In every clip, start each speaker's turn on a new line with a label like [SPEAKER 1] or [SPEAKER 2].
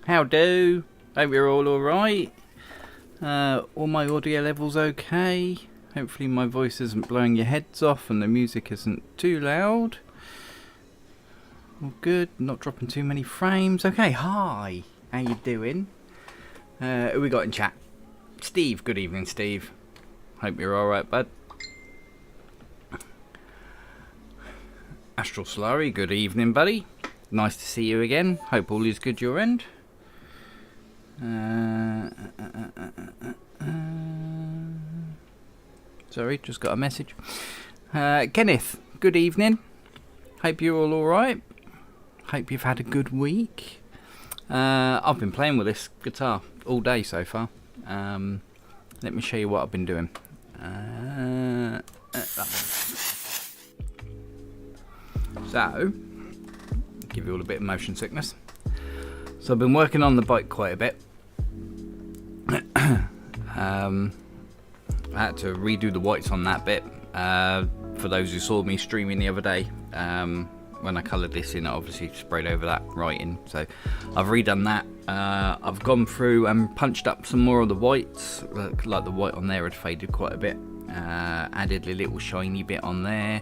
[SPEAKER 1] How do? Hope you're all alright. All my audio levels okay. Hopefully my voice isn't blowing your heads off and the music isn't too loud. All good, not dropping too many frames. Okay, hi. How you doing? Who we got in chat? Steve, good evening Steve. Hope you're alright, bud. Astral Slurry, good evening buddy. Nice to see you again. Hope all is good your end. Sorry, just got a message. Kenneth, good evening. Hope you're all alright. Hope you've had a good week. I've been playing with this guitar all day so far. Let me show you what I've been doing. So, give you all a bit of motion sickness. So I've been working on the bike quite a bit. I had to redo the whites on that bit. For those who saw me streaming the other day, when I coloured this in, I obviously sprayed over that writing. So I've redone that. I've gone through and punched up some more of the whites. Like the white on there had faded quite a bit. Added a little shiny bit on there.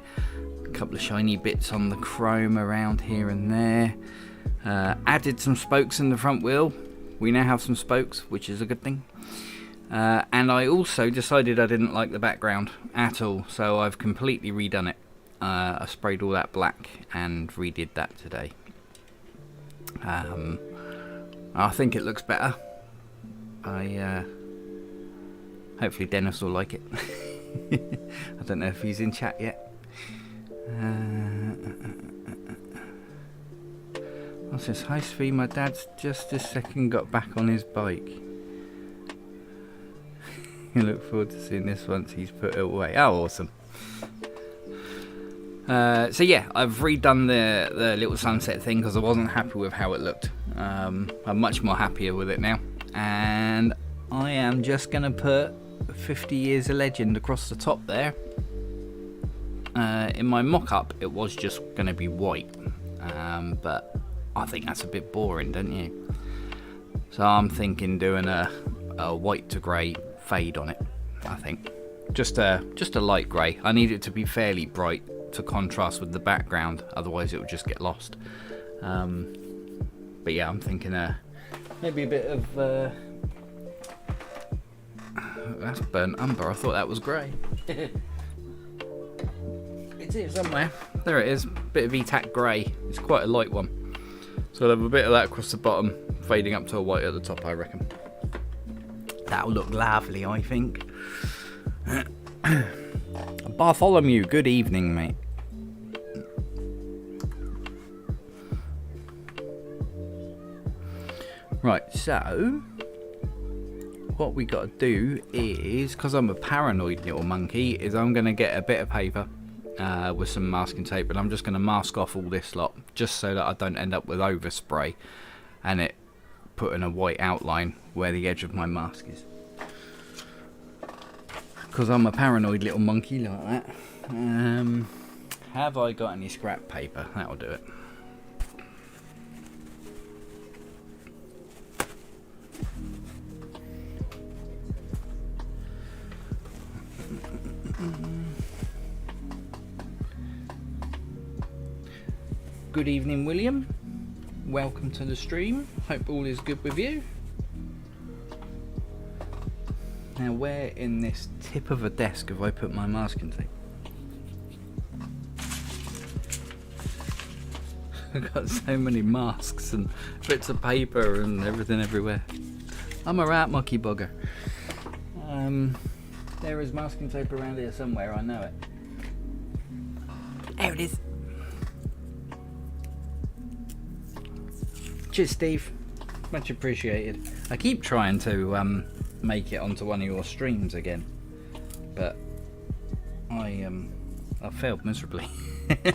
[SPEAKER 1] A couple of shiny bits on the chrome around here and there. Added some spokes in the front wheel. We now have some spokes, which is a good thing. And I also decided I didn't like the background at all, so I've completely redone it. I sprayed all that black and redid that today. I think it looks better. Hopefully Dennis will like it. I don't know if he's in chat yet. What's this? Hi Svi, my dad's just this second got back on his bike. I look forward to seeing this once he's put it away. Oh, awesome. So yeah, I've redone the little sunset thing because I wasn't happy with how it looked. I'm much more happier with it now. And I am just going to put 50 Years a Legend across the top there. In my mock-up, it was just going to be white. But I think that's a bit boring, don't you? So I'm thinking doing a white to grey fade on it, I think. Just a light grey. I need it to be fairly bright to contrast with the background, otherwise it would just get lost. But yeah, I'm thinking maybe a bit of that's burnt umber. I thought that was grey. It's here somewhere. There it is. Bit of ETAC grey. It's quite a light one. So I'll have a bit of that across the bottom, fading up to a white at the top, I reckon. That'll look lovely, I think. Bartholomew, good evening, mate. Right, so what we got to do is, because I'm a paranoid little monkey, is I'm going to get a bit of paper with some masking tape, and I'm just going to mask off all this lot, just so that I don't end up with overspray and it putting a white outline where the edge of my mask is. Because I'm a paranoid little monkey like that. Have I got any scrap paper? That'll do it. Good evening, William. Welcome to the stream. Hope all is good with you. Now, where in this tip of a desk have I put my masking tape? I've got so many masks and bits of paper and everything everywhere. I'm a rat mucky bugger. There is masking tape around here somewhere, I know it. There it is. Cheers, Steve. Much appreciated. I keep trying to make it onto one of your streams again, but I failed miserably.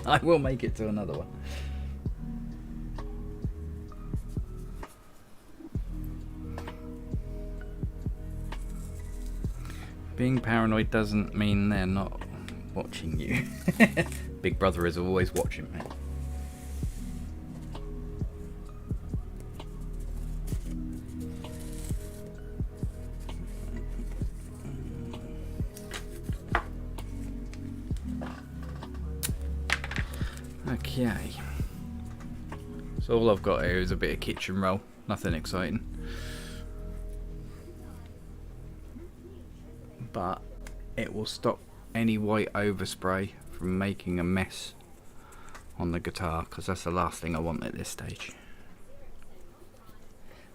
[SPEAKER 1] I will make it to another one. Being paranoid doesn't mean they're not watching you. Big Brother is always watching me. Okay. So all I've got here is a bit of kitchen roll. Nothing exciting. But it will stop any white overspray from making a mess on the guitar, because that's the last thing I want at this stage.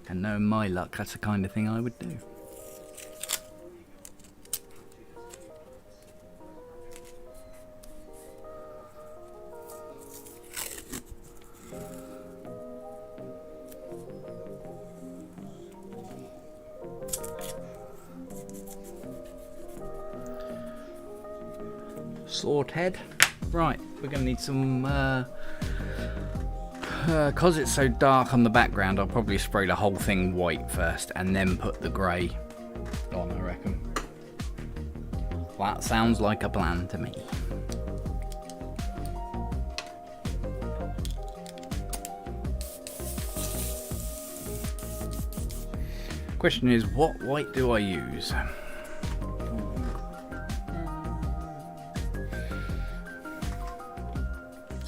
[SPEAKER 1] And knowing my luck, that's the kind of thing I would do. Sword head. Right, we're going to need some, because it's so dark on the background, I'll probably spray the whole thing white first and then put the grey on, I reckon. That sounds like a plan to me. Question is, what white do I use?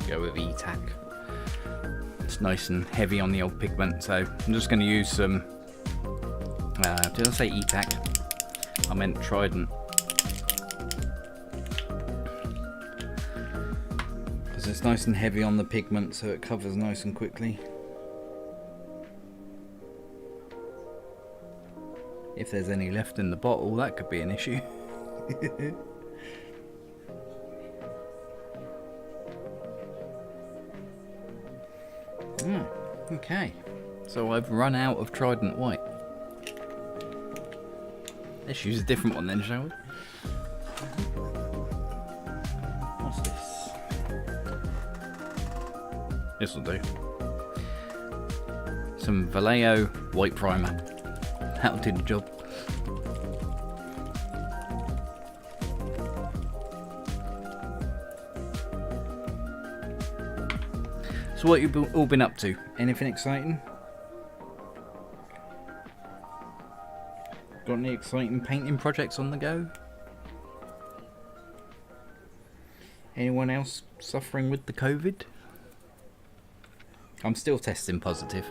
[SPEAKER 1] Go with E-Tack. It's nice and heavy on the old pigment, so I'm just going to use some did I say E-Tack? I meant Trident, because it's nice and heavy on the pigment, so it covers nice and quickly. If there's any left in the bottle, that could be an issue. Okay, so I've run out of Trident white. Let's use a different one then, shall we? What's this? This'll do. Some Vallejo white primer. That'll do the job. So what you all been up to? Anything exciting? Got any exciting painting projects on the go? Anyone else suffering with the COVID? I'm still testing positive,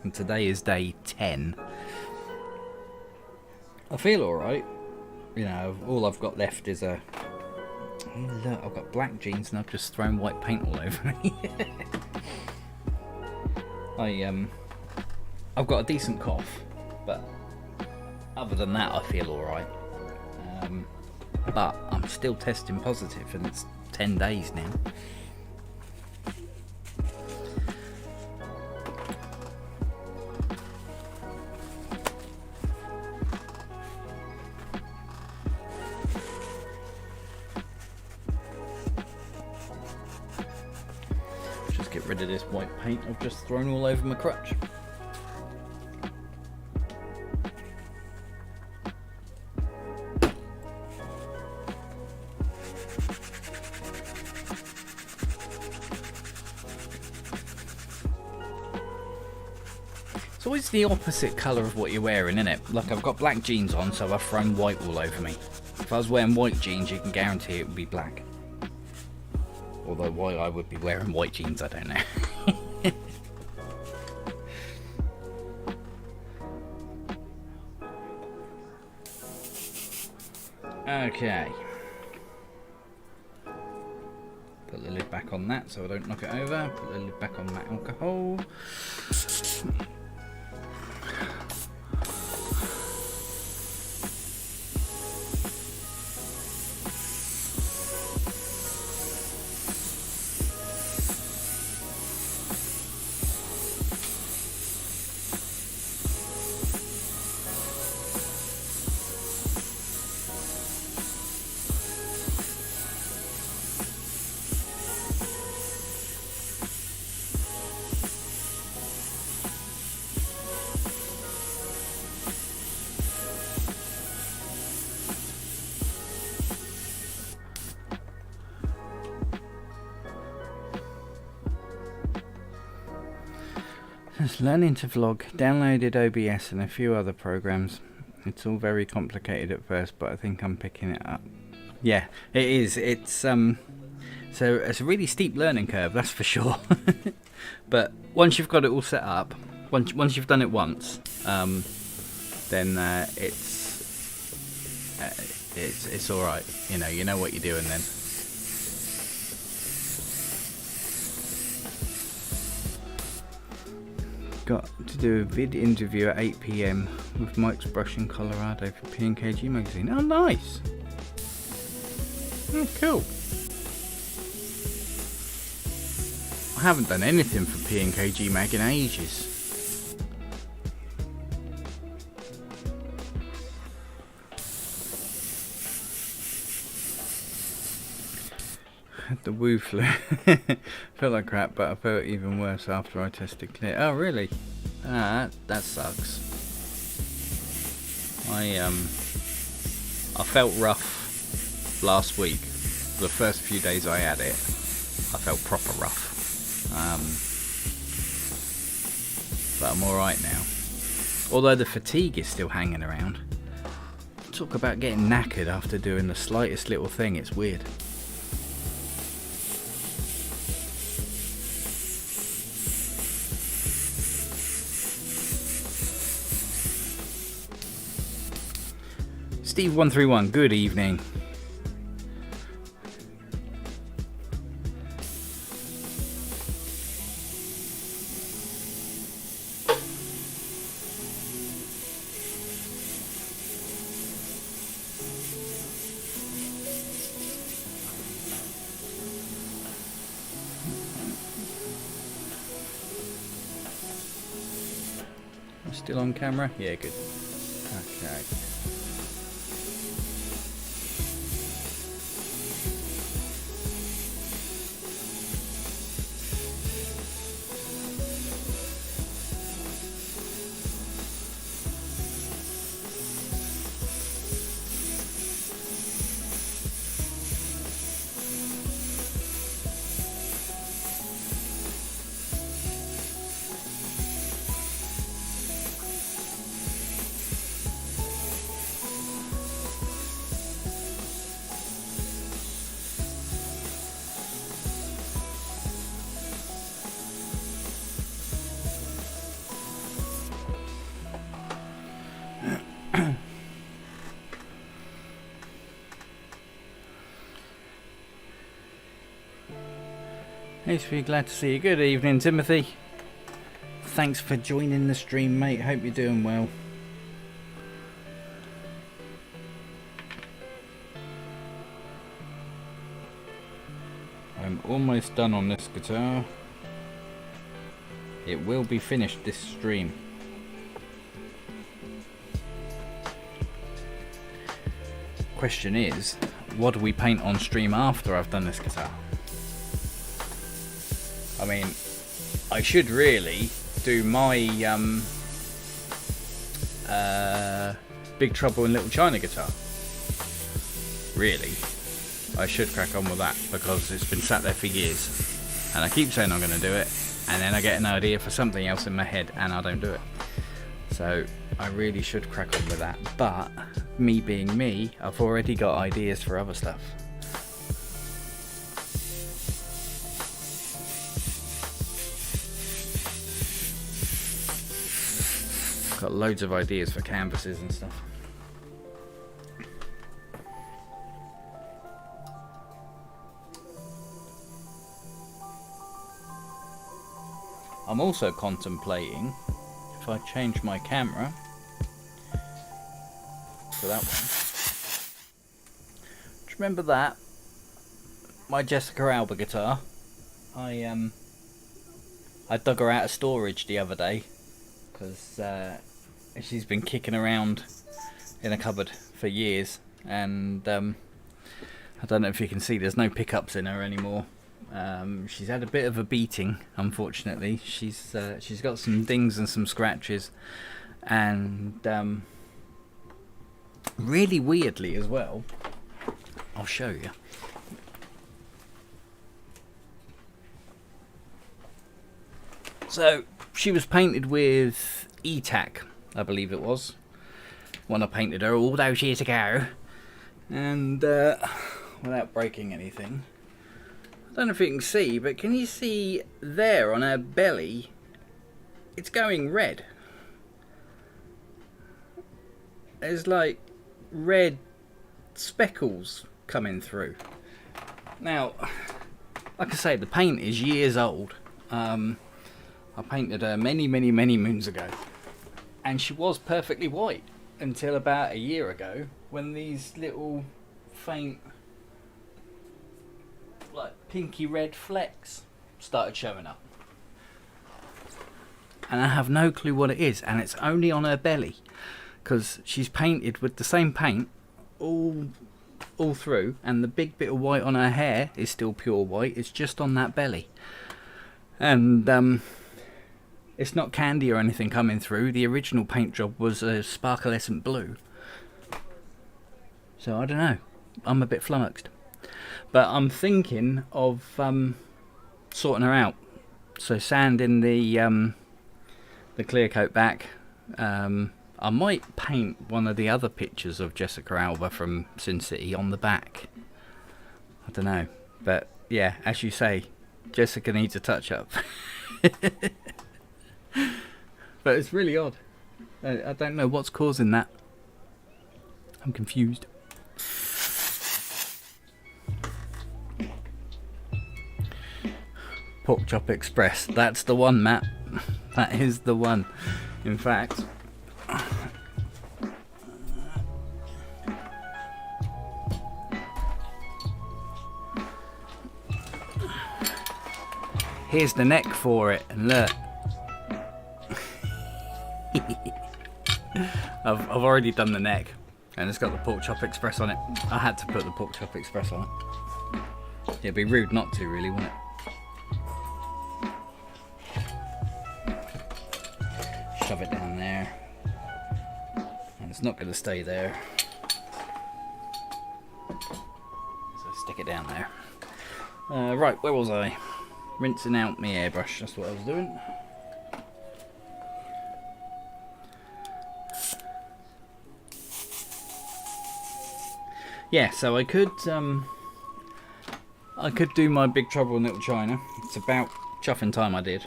[SPEAKER 1] and today is day 10. I feel alright. You know, all I've got left is a... Oh, look, I've got black jeans and I've just thrown white paint all over me. I've got a decent cough, but other than that I feel alright. But I'm still testing positive and it's 10 days now. of this white paint I've just thrown all over my crutch. It's always the opposite colour of what you're wearing, isn't it? Like, I've got black jeans on, so I've thrown white all over me. If I was wearing white jeans, you can guarantee it would be black. Although why I would be wearing white jeans, I don't know. Okay. Put the lid back on that so I don't knock it over. Put the lid back on that alcohol. Just learning to vlog, downloaded OBS and a few other programs. It's all very complicated at first, but I think I'm picking it up. Yeah, it is. It's so it's a really steep learning curve, that's for sure. But once you've got it all set up, once you've done it once, then it's all right. You know what you're doing then. Got to do a vid interview at 8 PM with Mike's Brush in Colorado for P&KG magazine. Oh, nice! Oh, cool. I haven't done anything for P&KG mag in ages. Had the woo flu. Felt like crap, but I felt even worse after I tested clear. Oh, really? Ah, that sucks. I felt rough last week. The first few days I had it, I felt proper rough. But I'm alright now. Although the fatigue is still hanging around. Talk about getting knackered after doing the slightest little thing, it's weird. Steve131, good evening. Still on camera? Yeah, good. Okay. It's really glad to see you. Good evening, Timothy. Thanks for joining the stream, mate. Hope you're doing well. I'm almost done on this guitar. It will be finished this stream. Question is, what do we paint on stream after I've done this guitar? I mean, I should really do my Big Trouble in Little China guitar. Really, I should crack on with that because it's been sat there for years, and I keep saying I'm going to do it, and then I get an idea for something else in my head and I don't do it. So I really should crack on with that. But me being me, I've already got ideas for other stuff. Got loads of ideas for canvases and stuff. I'm also contemplating if I change my camera to that one. Do you remember that? My Jessica Alba guitar. I dug her out of storage the other day because she's been kicking around in a cupboard for years, and I don't know if you can see, there's no pickups in her anymore. She's had a bit of a beating, unfortunately. She's got some dings and some scratches, and really weirdly as well, I'll show you. So she was painted with E-Tack, I believe it was, when I painted her all those years ago, and without breaking anything, I don't know if you can see, but can you see there on her belly, it's going red. There's like red speckles coming through. Now, like I say, the paint is years old. I painted her many moons ago, and she was perfectly white until about a year ago when these little faint, like pinky red flecks started showing up, and I have no clue what it is, and it's only on her belly because she's painted with the same paint all through, and the big bit of white on her hair is still pure white. It's just on that belly, and it's not candy or anything coming through. The original paint job was a sparklescent blue, so I don't know, I'm a bit flummoxed. But I'm thinking of sorting her out. So sanding the clear coat back. I might paint one of the other pictures of Jessica Alba from Sin City on the back. I don't know. But yeah, as you say, Jessica needs a touch up. But it's really odd. I don't know what's causing that. I'm confused. Pork Chop Express, that's the one, Matt. That is the one. In fact, here's the neck for it, and look. I've already done the neck, and it's got the Pork Chop Express on it. I had to put the Pork Chop Express on it. It'd be rude not to, really, wouldn't it? Shove it down there, and it's not going to stay there, so stick it down there. Right, where was I? Rinsing out my airbrush, that's what I was doing. Yeah, so I could do my Big Trouble in Little China. It's about chuffing time I did.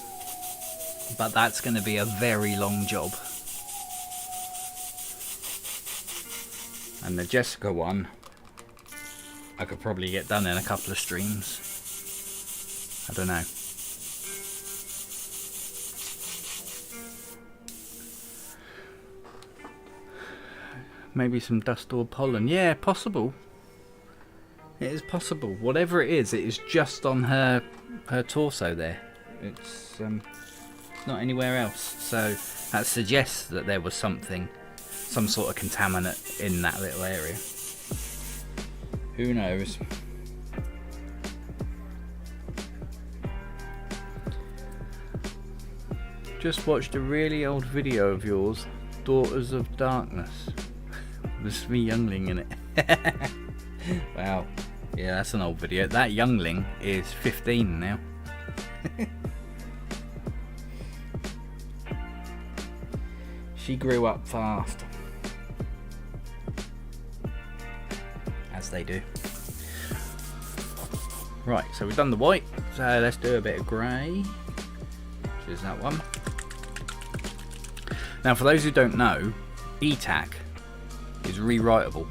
[SPEAKER 1] But that's going to be a very long job. And the Jessica one, I could probably get done in a couple of streams. I don't know. Maybe some dust or pollen. Yeah, possible. It is possible. Whatever it is just on her torso there. It's not anywhere else, so that suggests that there was some sort of contaminant in that little area. Who knows? Just watched a really old video of yours, Daughters of Darkness. There's me youngling in it. Wow. Yeah, that's an old video. That youngling is 15 now. She grew up fast. As they do. Right, so we've done the white. So let's do a bit of grey. Which is that one. Now, for those who don't know, ETAC is rewritable.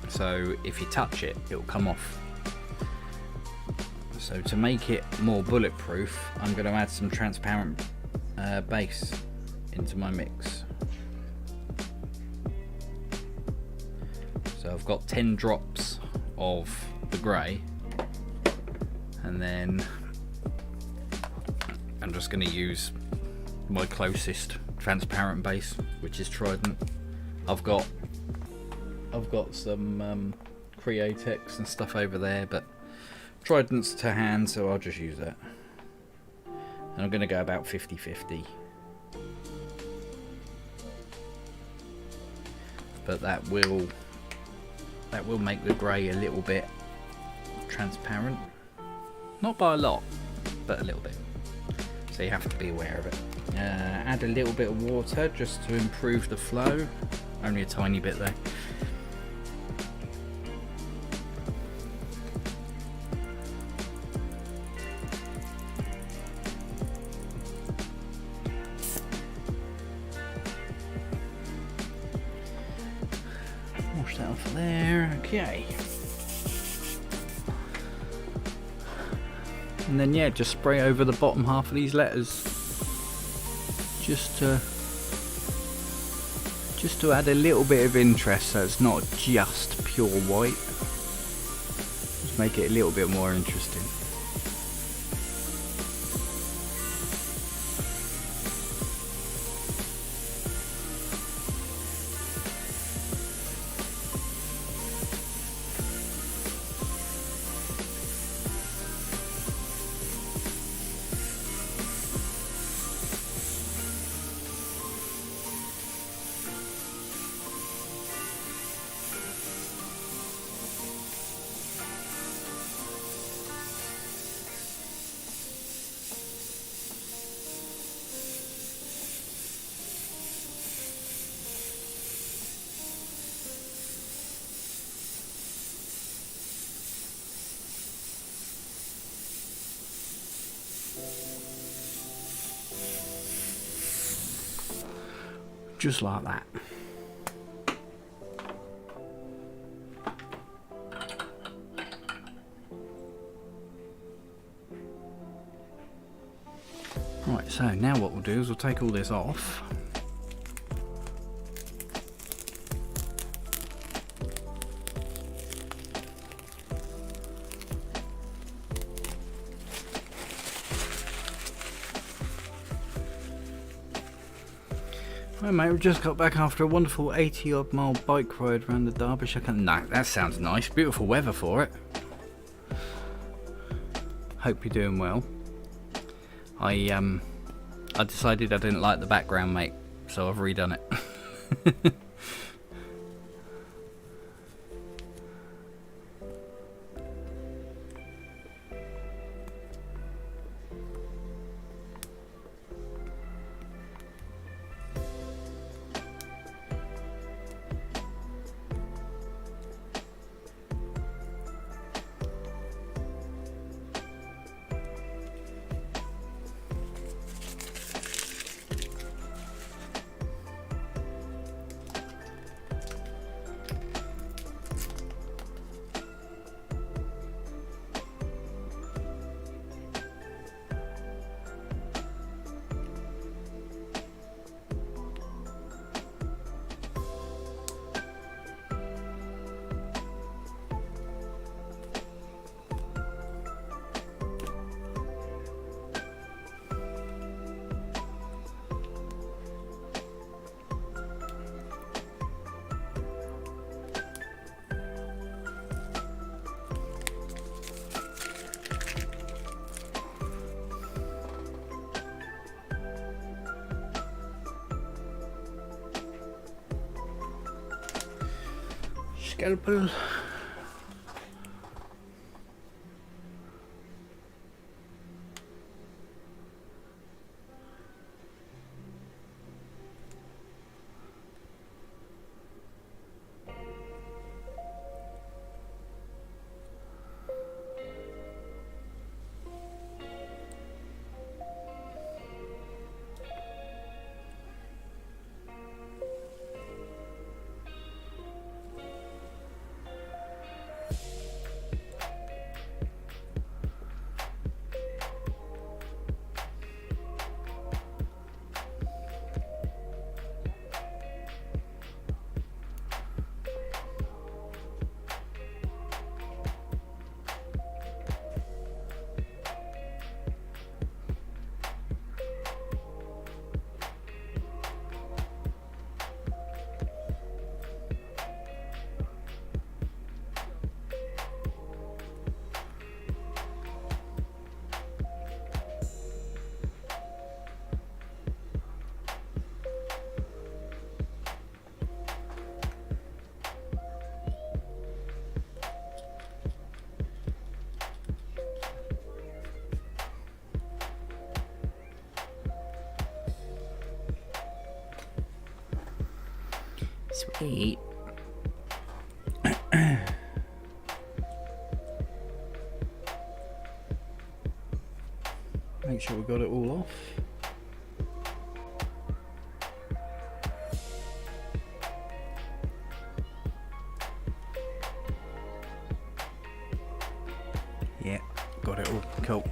[SPEAKER 1] So if you touch it, it'll come off. So to make it more bulletproof, I'm going to add some transparent base into my mix. So I've got 10 drops of the grey, and then I'm just going to use my closest transparent base, which is Trident. I've got some Createx and stuff over there, but Trident's to hand, so I'll just use that. And I'm going to go about 50-50. But that will make the grey a little bit transparent. Not by a lot, but a little bit. So you have to be aware of it. Add a little bit of water just to improve the flow. Only a tiny bit though. Wash that off there. Okay. And then yeah, just spray over the bottom half of these letters, just to add a little bit of interest, so it's not just pure white. Just make it a little bit more interesting. Just like that. Right, so now what we'll do is we'll take all this off. Hi mate, we've just got back after a wonderful 80 odd mile bike ride around the Derbyshire. No, that sounds nice. Beautiful weather for it. Hope you're doing well. I decided I didn't like the background, mate, so I've redone it. scalpel. Sweet. Make sure we got it all off. Yeah, got it all. Cool.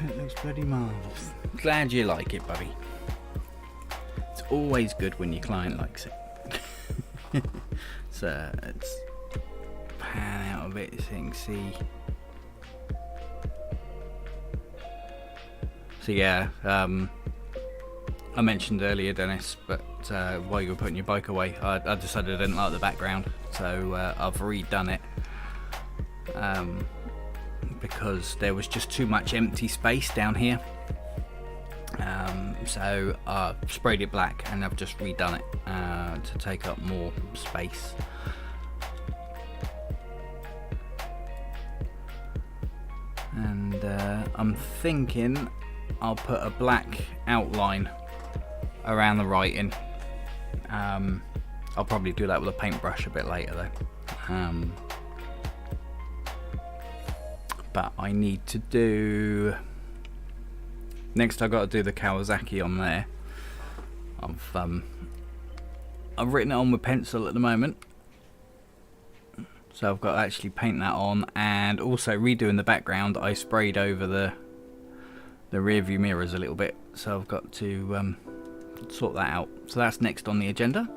[SPEAKER 1] It looks bloody marvellous. Glad you like it, buddy. It's always good when your client likes it. So let's pan out a bit so you can see. So yeah, I mentioned earlier, Dennis, but while you were putting your bike away, I decided I didn't like the background, so I've redone it because there was just too much empty space down here. So I sprayed it black and I've just redone it to take up more space. And I'm thinking I'll put a black outline around the writing. I'll probably do that with a paintbrush a bit later though. But I need to do... Next I've got to do the Kawasaki on there. I've written it on with pencil at the moment. So I've got to actually paint that on, and also redoing the background I sprayed over the rear view mirrors a little bit, so I've got to sort that out. So that's next on the agenda.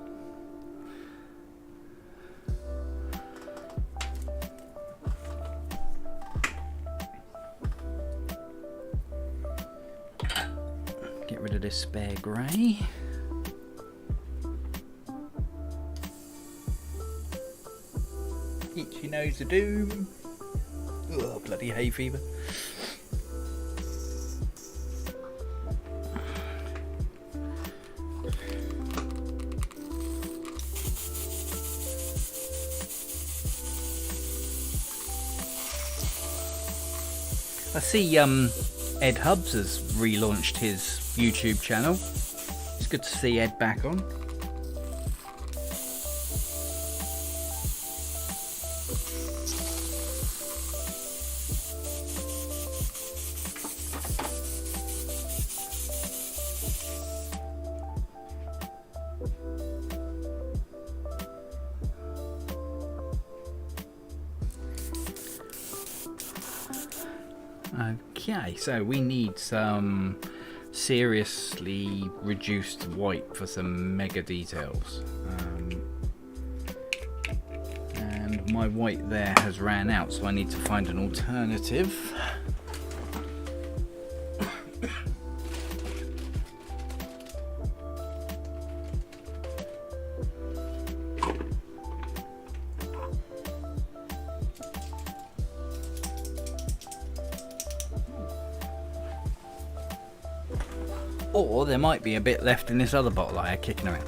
[SPEAKER 1] Get rid of this spare grey. Itchy nose of doom. Oh, bloody hay fever. I see Ed Hubbs has relaunched his YouTube channel. It's good to see Ed back on. Okay, so we need some seriously reduced white for some mega details. And my white there has ran out, so I need to find an alternative. Or there might be a bit left in this other bottle I had kicking around.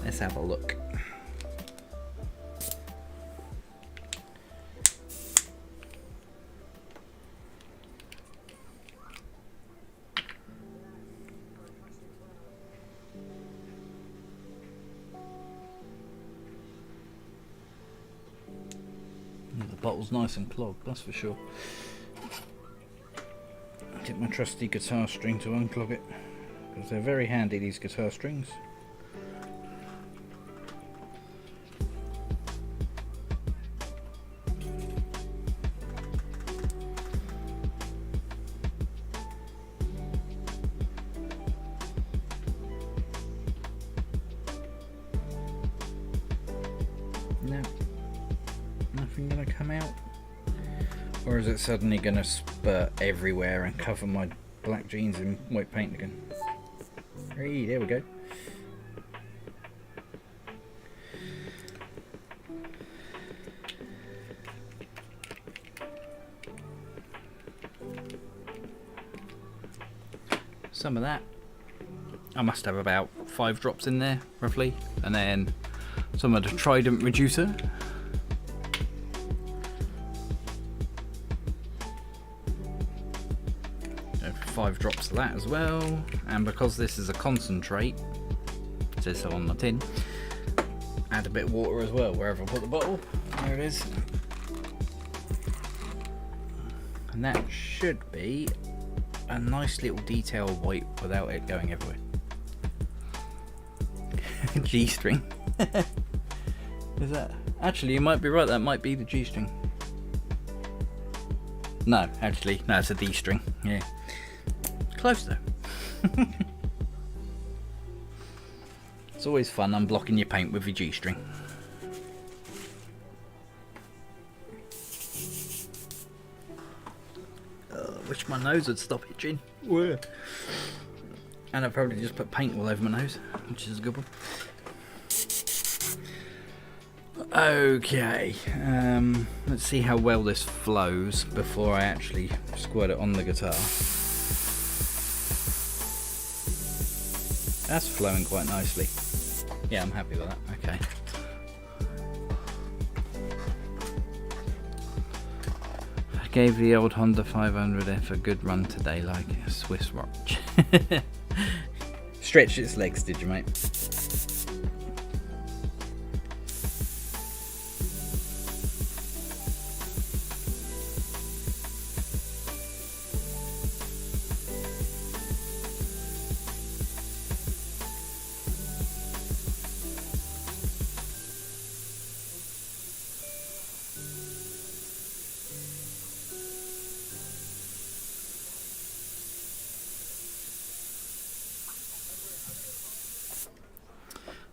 [SPEAKER 1] Let's have a look. The bottle's nice and clogged, that's for sure. Get my trusty guitar string to unclog it, because they're very handy, these guitar strings. No, nothing gonna come out. Or is it suddenly gonna spurt everywhere and cover my black jeans in white paint again? Hey, there we go. Some of that. I must have about 5 drops in there, roughly. And then some of the Trident reducer. 5 drops of that as well. And because this is a concentrate, it says so on the tin, add a bit of water as well wherever I put the bottle. There it is. And that should be a nice little detail white without it going everywhere. G-string. Is that? Actually, you might be right, that might be the G-string. No, actually, no, it's a D-string. Yeah. Close though. It's always fun unblocking your paint with your G-string. Wish my nose would stop itching. And I probably just put paint all over my nose, which is a good one. Okay, let's see how well this flows before I actually squirt it on the guitar. That's flowing quite nicely. Yeah, I'm happy with that. Okay. I gave the old Honda 500F a good run today, like a Swiss watch. Stretched its legs, did you, mate?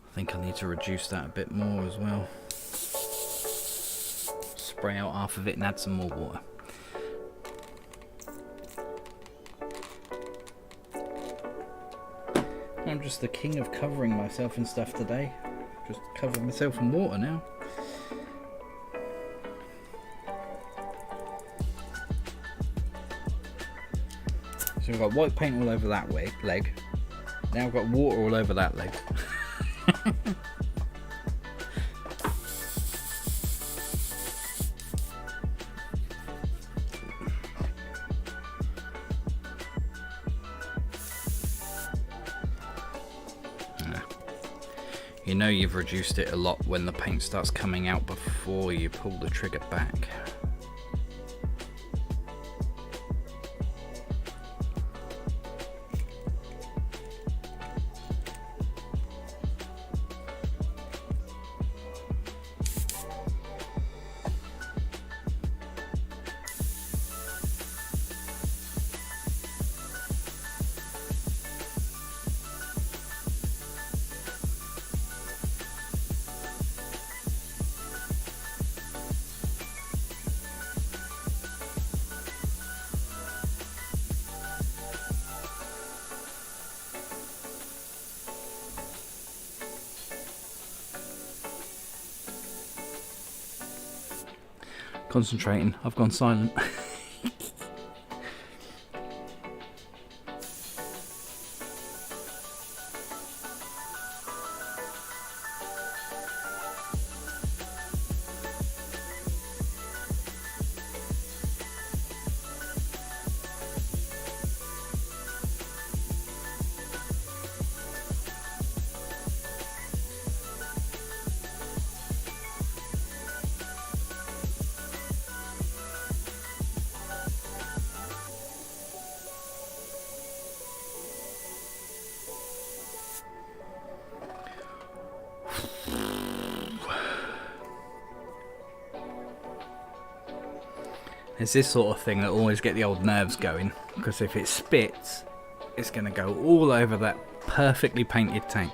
[SPEAKER 1] I think I need to reduce that a bit more as well. Spray out half of it and add some more water. I'm just the king of covering myself in stuff today. Just covered myself in water now. So we've got white paint all over that leg. Now I've got water all over that leg. You know you've reduced it a lot when the paint starts coming out before you pull the trigger back. Concentrating, I've gone silent. It's this sort of thing that always get the old nerves going, because if it spits, it's going to go all over that perfectly painted tank.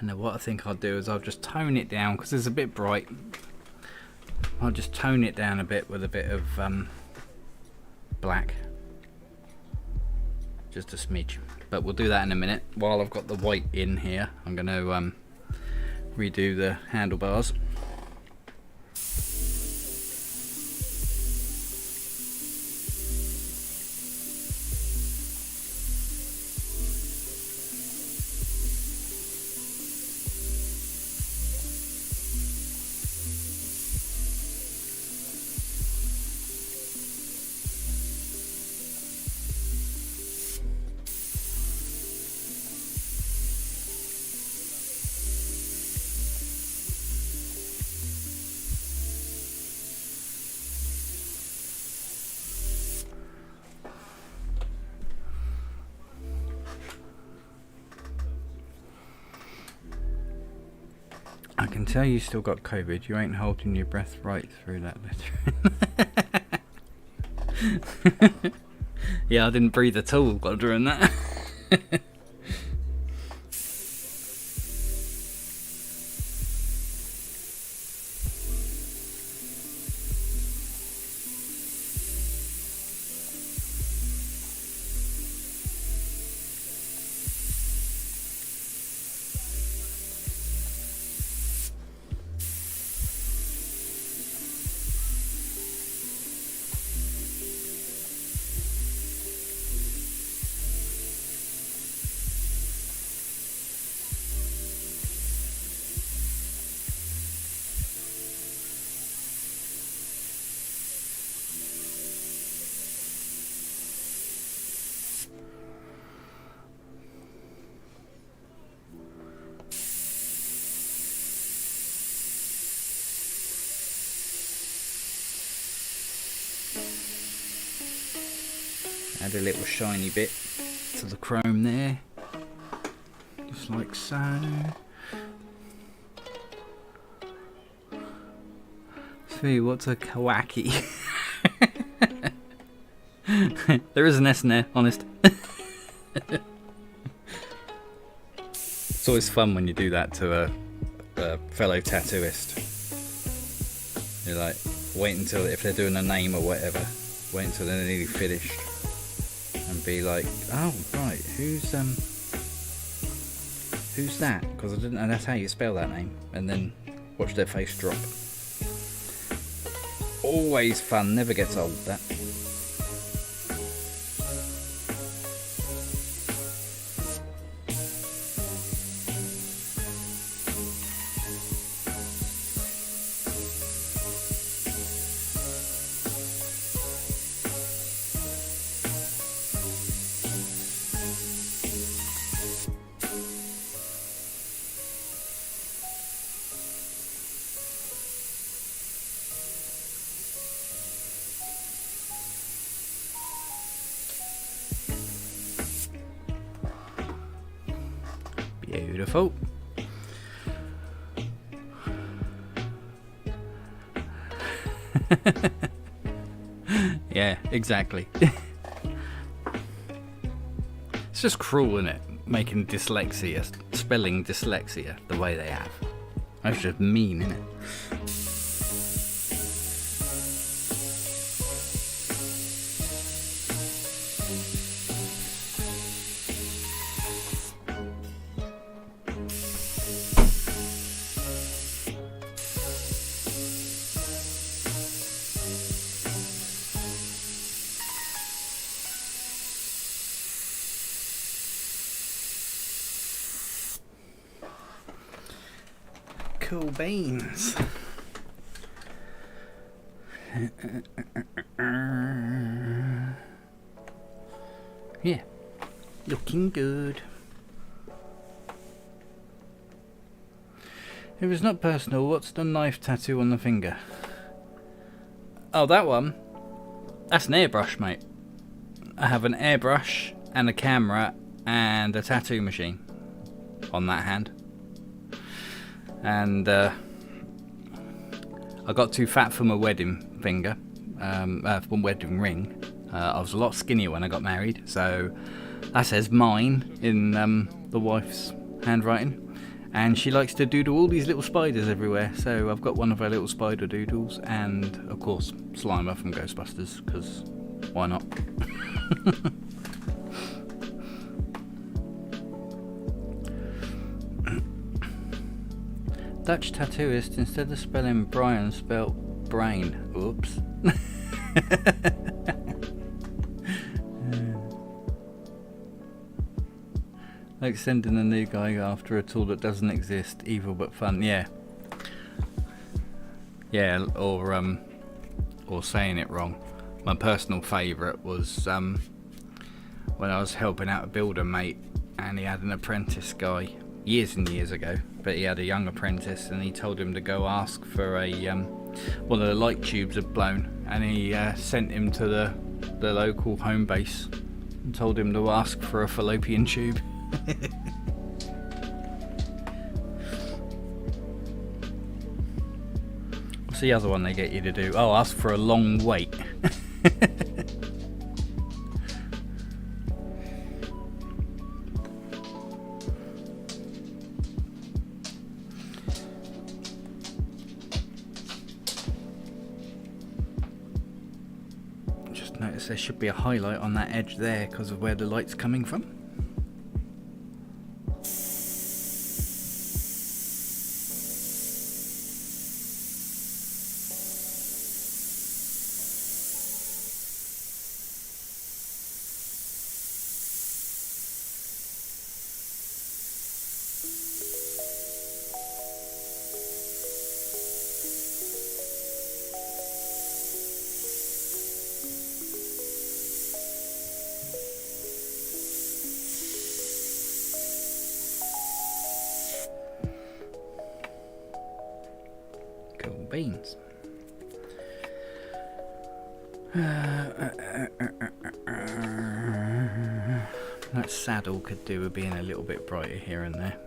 [SPEAKER 1] And then what I think I'll do is I'll just tone it down, because it's a bit bright. I'll just tone it down a bit with a bit of black, just a smidge, but we'll do that in a minute. While I've got the white in here, I'm going to redo the handlebars. I can tell you still got COVID. You ain't holding your breath right through that letter. Yeah, I didn't breathe at all while doing that. Add a little shiny bit to the chrome there, just like so. See, what's a kawaki? There is an S in there, honest. It's always fun when you do that to a fellow tattooist. You're like, wait until, if they're doing a name or whatever, wait until they're nearly finished. And be like, oh right, who's that? Because I didn't know that's how you spell that name. And then watch their face drop. Always fun, never gets old, that. Beautiful. Yeah, exactly. It's just cruel, isn't it? Making dyslexia, spelling dyslexia the way they have. That's just mean, isn't it? Cool beans. Yeah, looking good. If it's not personal, what's the knife tattoo on the finger? Oh, that one? That's an airbrush, mate. I have an airbrush and a camera and a tattoo machine on that hand. And I got too fat for my wedding finger, for my wedding ring. I was a lot skinnier when I got married, so that says mine in the wife's handwriting. And she likes to doodle all these little spiders everywhere, so I've got one of her little spider doodles, and of course Slimer from Ghostbusters, because why not? Dutch tattooist, instead of spelling Brian, spelt brain. Oops. Like sending a new guy after a tool that doesn't exist, evil but fun. Yeah. Yeah, or saying it wrong. My personal favourite was when I was helping out a builder mate, and he had an apprentice guy years and years ago, but he had a young apprentice, and he told him to go ask for a one of the light tubes had blown, and he sent him to the local home base and told him to ask for a fallopian tube. What's the other one they get you to do? Oh, ask for a long wait. Just notice there should be a highlight on that edge there because of where the light's coming from. Beans. That saddle could do with being a little bit brighter here and there.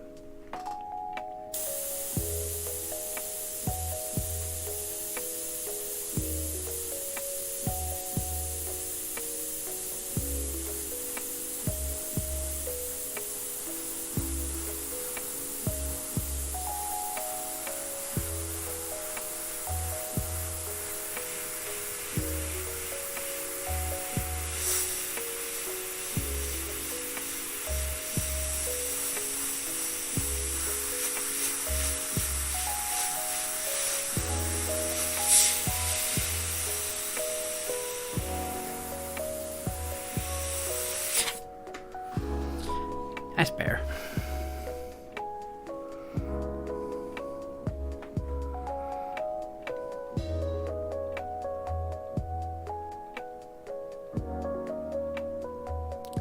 [SPEAKER 1] That's better.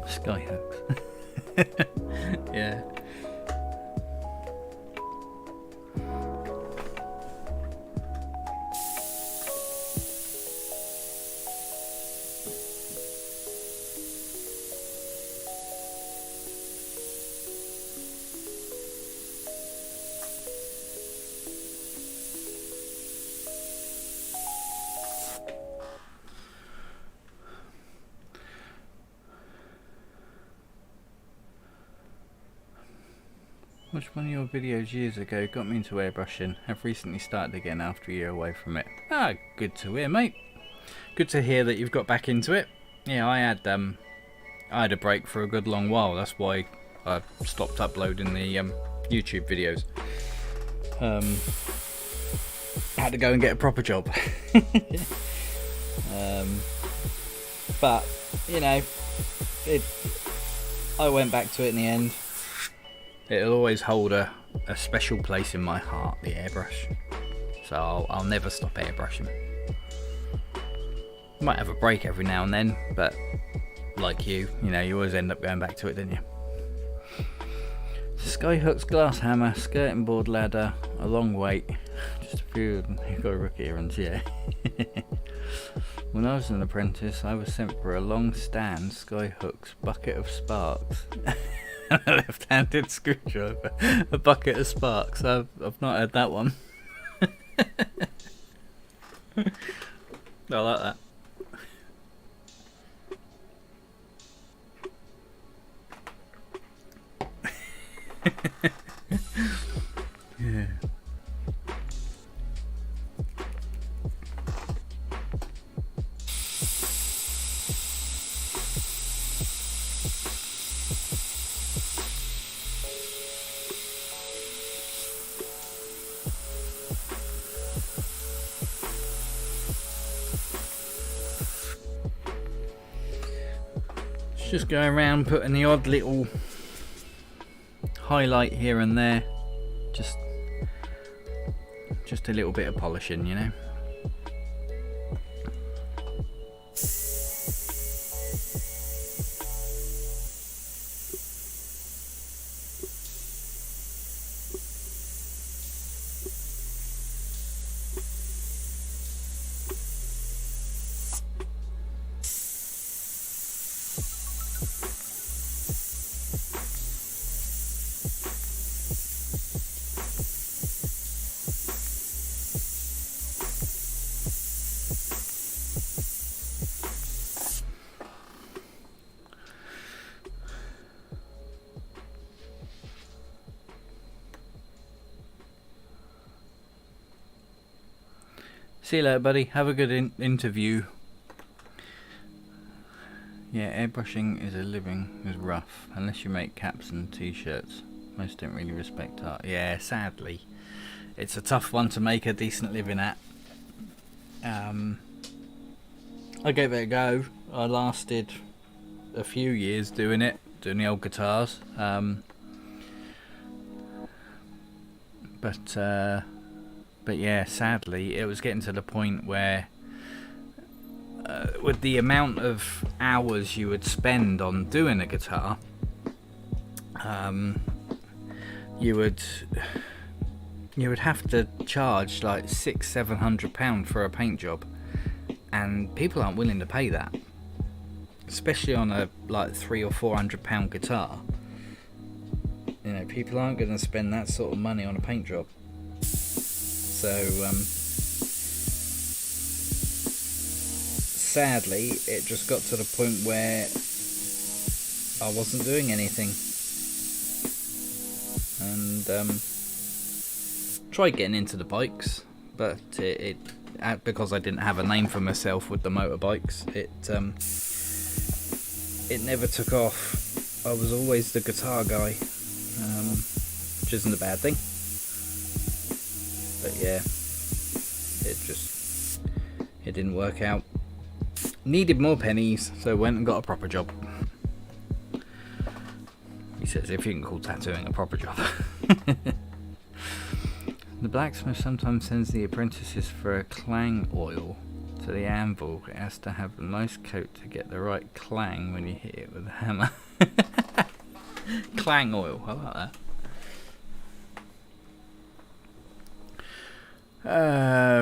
[SPEAKER 1] Skyhooks. Yeah. Watched one of your videos years ago, got me into airbrushing. Have recently started again after a year away from it. Ah, good to hear, mate. Good to hear that you've got back into it. Yeah, I had a break for a good long while. That's why I stopped uploading the YouTube videos. I had to go and get a proper job. But you know, I went back to it in the end. It'll always hold a a special place in my heart, the airbrush. So I'll never stop airbrushing. Might have a break every now and then, but like you know, you always end up going back to it, don't you? Skyhooks, glass hammer, skirting board ladder, a long weight, just a few. You've got a rookie errands, yeah. When I was an apprentice, I was sent for a long stand, skyhooks, bucket of sparks, and a left-handed screwdriver, a bucket of sparks. I've not had that one. I like that. Yeah. Just going around putting the odd little highlight here and there, just a little bit of polishing, you know. See you later, buddy. Have a good interview. Yeah, airbrushing is a living is rough, unless you make caps and t-shirts. Most don't really respect art. Yeah, sadly. It's a tough one to make a decent living at. I gave it a go. I lasted a few years doing it, doing the old guitars. But yeah, sadly, it was getting to the point where with the amount of hours you would spend on doing a guitar, you would have to charge like £600-700 for a paint job, and people aren't willing to pay that, especially on a like £300 or £400 guitar. You know, people aren't going to spend that sort of money on a paint job. So sadly, it just got to the point where I wasn't doing anything, and tried getting into the bikes, but it because I didn't have a name for myself with the motorbikes, it never took off. I was always the guitar guy, which isn't a bad thing. But yeah, it didn't work out. Needed more pennies, so went and got a proper job. He says if you can call tattooing a proper job. The blacksmith sometimes sends the apprentices for a clang oil to the anvil. It has to have a nice coat to get the right clang when you hit it with a hammer. Clang oil, I like that.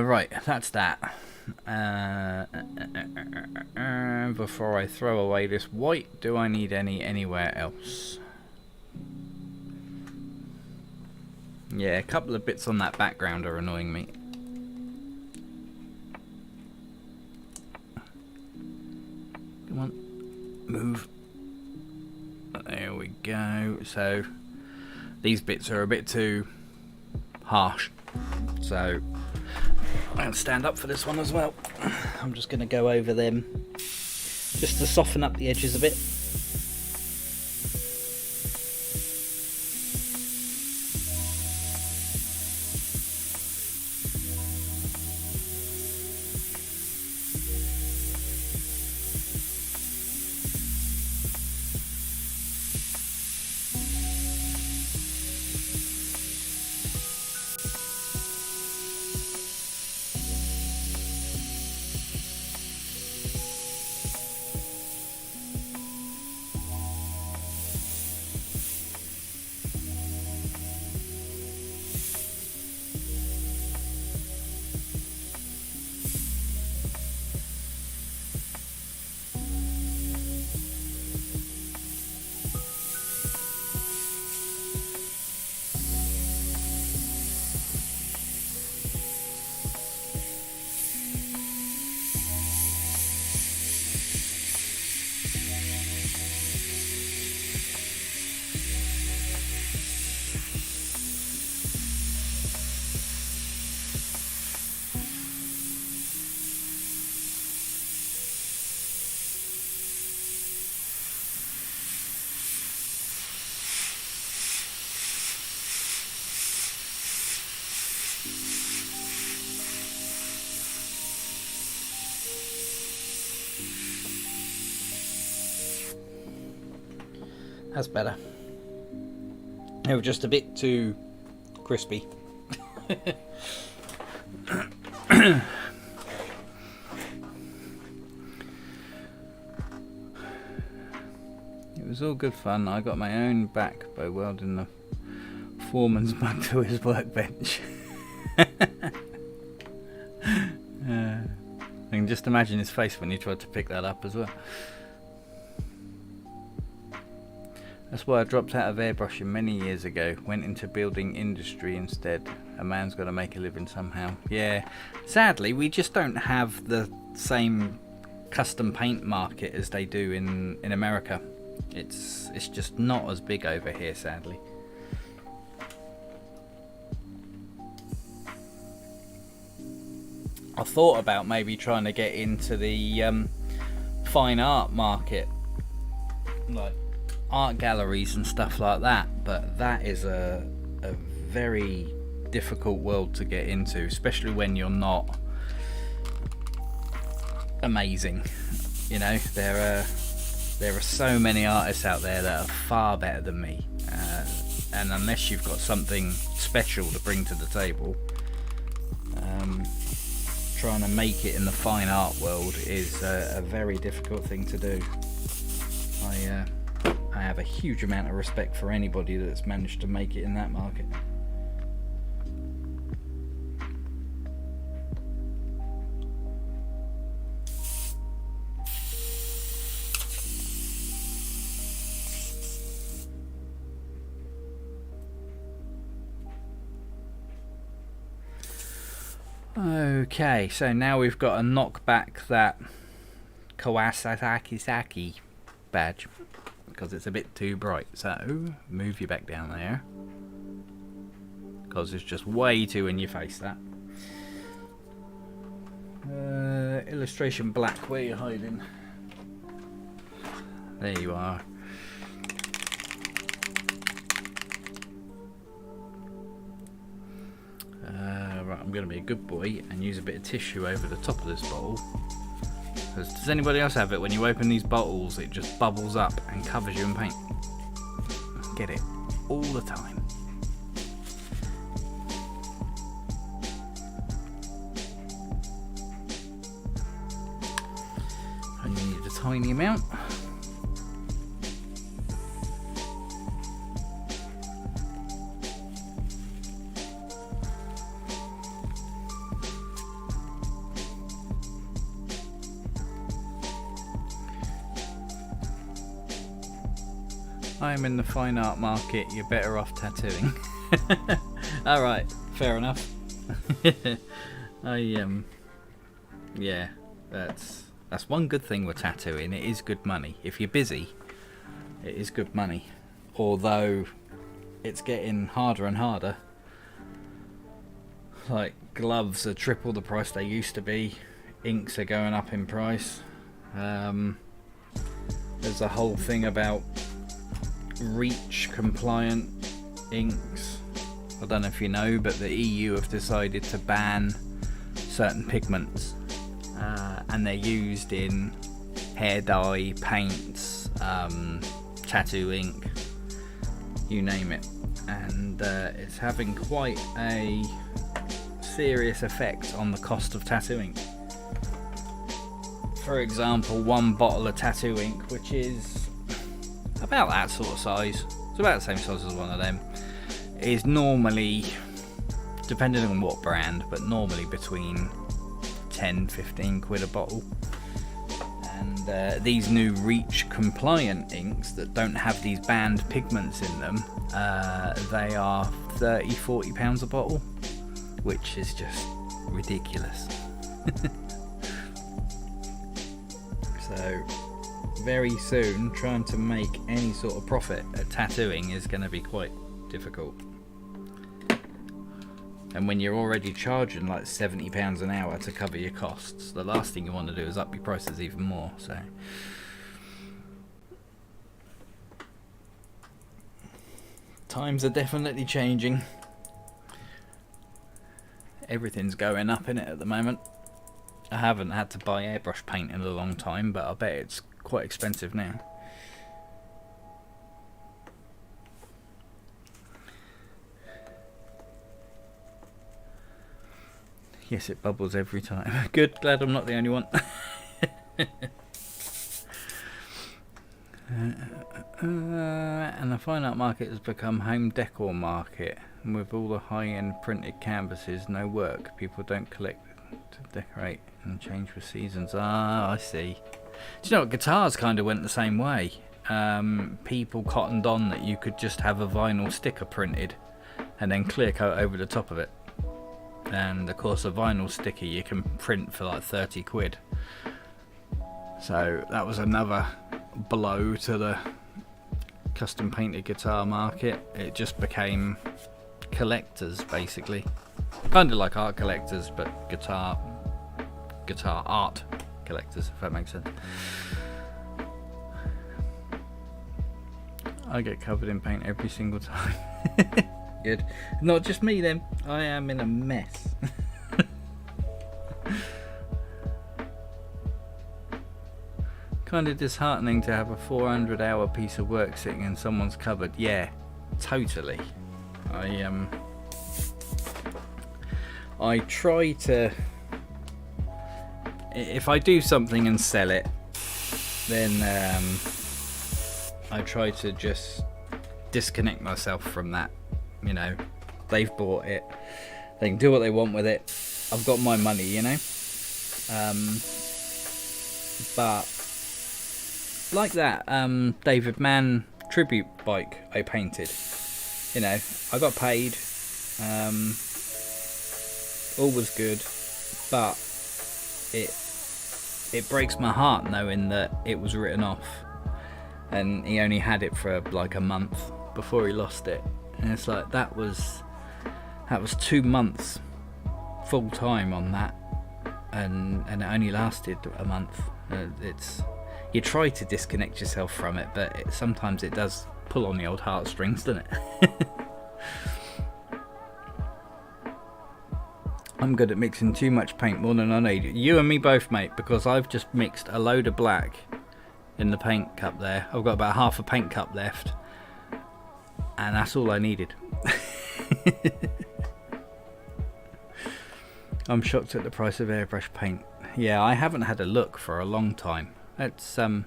[SPEAKER 1] Right, that's that. Before I throw away this white, do I need anywhere else? Yeah, a couple of bits on that background are annoying me. Come on, move. There we go. So these bits are a bit too harsh, so I'm going to stand up for this one as well. I'm just going to go over them just to soften up the edges a bit. That's better. They were just a bit too crispy. It was all good fun. I got my own back by welding the foreman's mug to his workbench. I can just imagine his face when he tried to pick that up as well. That's why I dropped out of airbrushing many years ago. Went into building industry instead. A man's got to make a living somehow. Yeah, sadly we just don't have the same custom paint market as they do in America. It's just not as big over here, sadly. I thought about maybe trying to get into the fine art market, like art galleries and stuff like that, but that is a very difficult world to get into, especially when you're not amazing. You know, there are so many artists out there that are far better than me, and unless you've got something special to bring to the table, trying to make it in the fine art world is a very difficult thing to do. I have a huge amount of respect for anybody that's managed to make it in that market. Okay, so now we've got to knock back that Kawasaki badge because it's a bit too bright. So move you back down there because it's just way too in your face, that. Illustration black, where are you hiding? There you are. Right, I'm going to be a good boy and use a bit of tissue over the top of this bottle. Does anybody else have it? When you open these bottles, it just bubbles up and covers you in paint. Get it all the time. I need a tiny amount. I'm in the fine art market, you're better off tattooing. Alright, fair enough. Yeah, that's one good thing with tattooing. It is good money. If you're busy, it is good money. Although it's getting harder and harder. Like, gloves are triple the price they used to be. Inks are going up in price. There's a whole thing about REACH compliant inks. I don't know if you know, but the EU have decided to ban certain pigments, and they're used in hair dye, paints, tattoo ink, you name it, and it's having quite a serious effect on the cost of tattoo ink. For example, one bottle of tattoo ink, which is about that sort of size, it's about the same size as one of them, is normally, depending on what brand, but normally between 10-15 quid a bottle. And these new REACH compliant inks that don't have these banned pigments in them, they are £30-40 a bottle, which is just ridiculous. So very soon, trying to make any sort of profit at tattooing is going to be quite difficult. And when you're already charging like £70 an hour to cover your costs, the last thing you want to do is up your prices even more. So times are definitely changing. Everything's going up in it at the moment. I haven't had to buy airbrush paint in a long time, but I bet it's quite expensive now. Yes, it bubbles every time. Good, glad I'm not the only one. And the fine art market has become home decor market. And with all the high-end printed canvases, no work. People don't collect to decorate and change with seasons. Ah, I see. Do you know what? Guitars kind of went the same way. People cottoned on that you could just have a vinyl sticker printed and then clear coat over the top of it. And of course a vinyl sticker you can print for like 30 quid. So that was another blow to the custom painted guitar market. It just became collectors basically. Kind of like art collectors, but guitar art collectors, if that makes sense. I get covered in paint every single time. Good. Not just me then. I am in a mess. Kind of disheartening to have a 400-hour piece of work sitting in someone's cupboard. Yeah, totally. I try to... If I do something and sell it, then I try to just disconnect myself from that. You know, they've bought it, they can do what they want with it, I've got my money, you know. But like that David Mann tribute bike I painted, you know, I got paid, all was good, but it breaks my heart knowing that it was written off and he only had it for like a month before he lost it. And it's like that was 2 months full time on that, and it only lasted a month. You try to disconnect yourself from it, but sometimes it does pull on the old heartstrings, doesn't it? I'm good at mixing too much paint, more than I need. You and me both, mate, because I've just mixed a load of black in the paint cup there. I've got about half a paint cup left, and that's all I needed. I'm shocked at the price of airbrush paint. Yeah, I haven't had a look for a long time. Let's have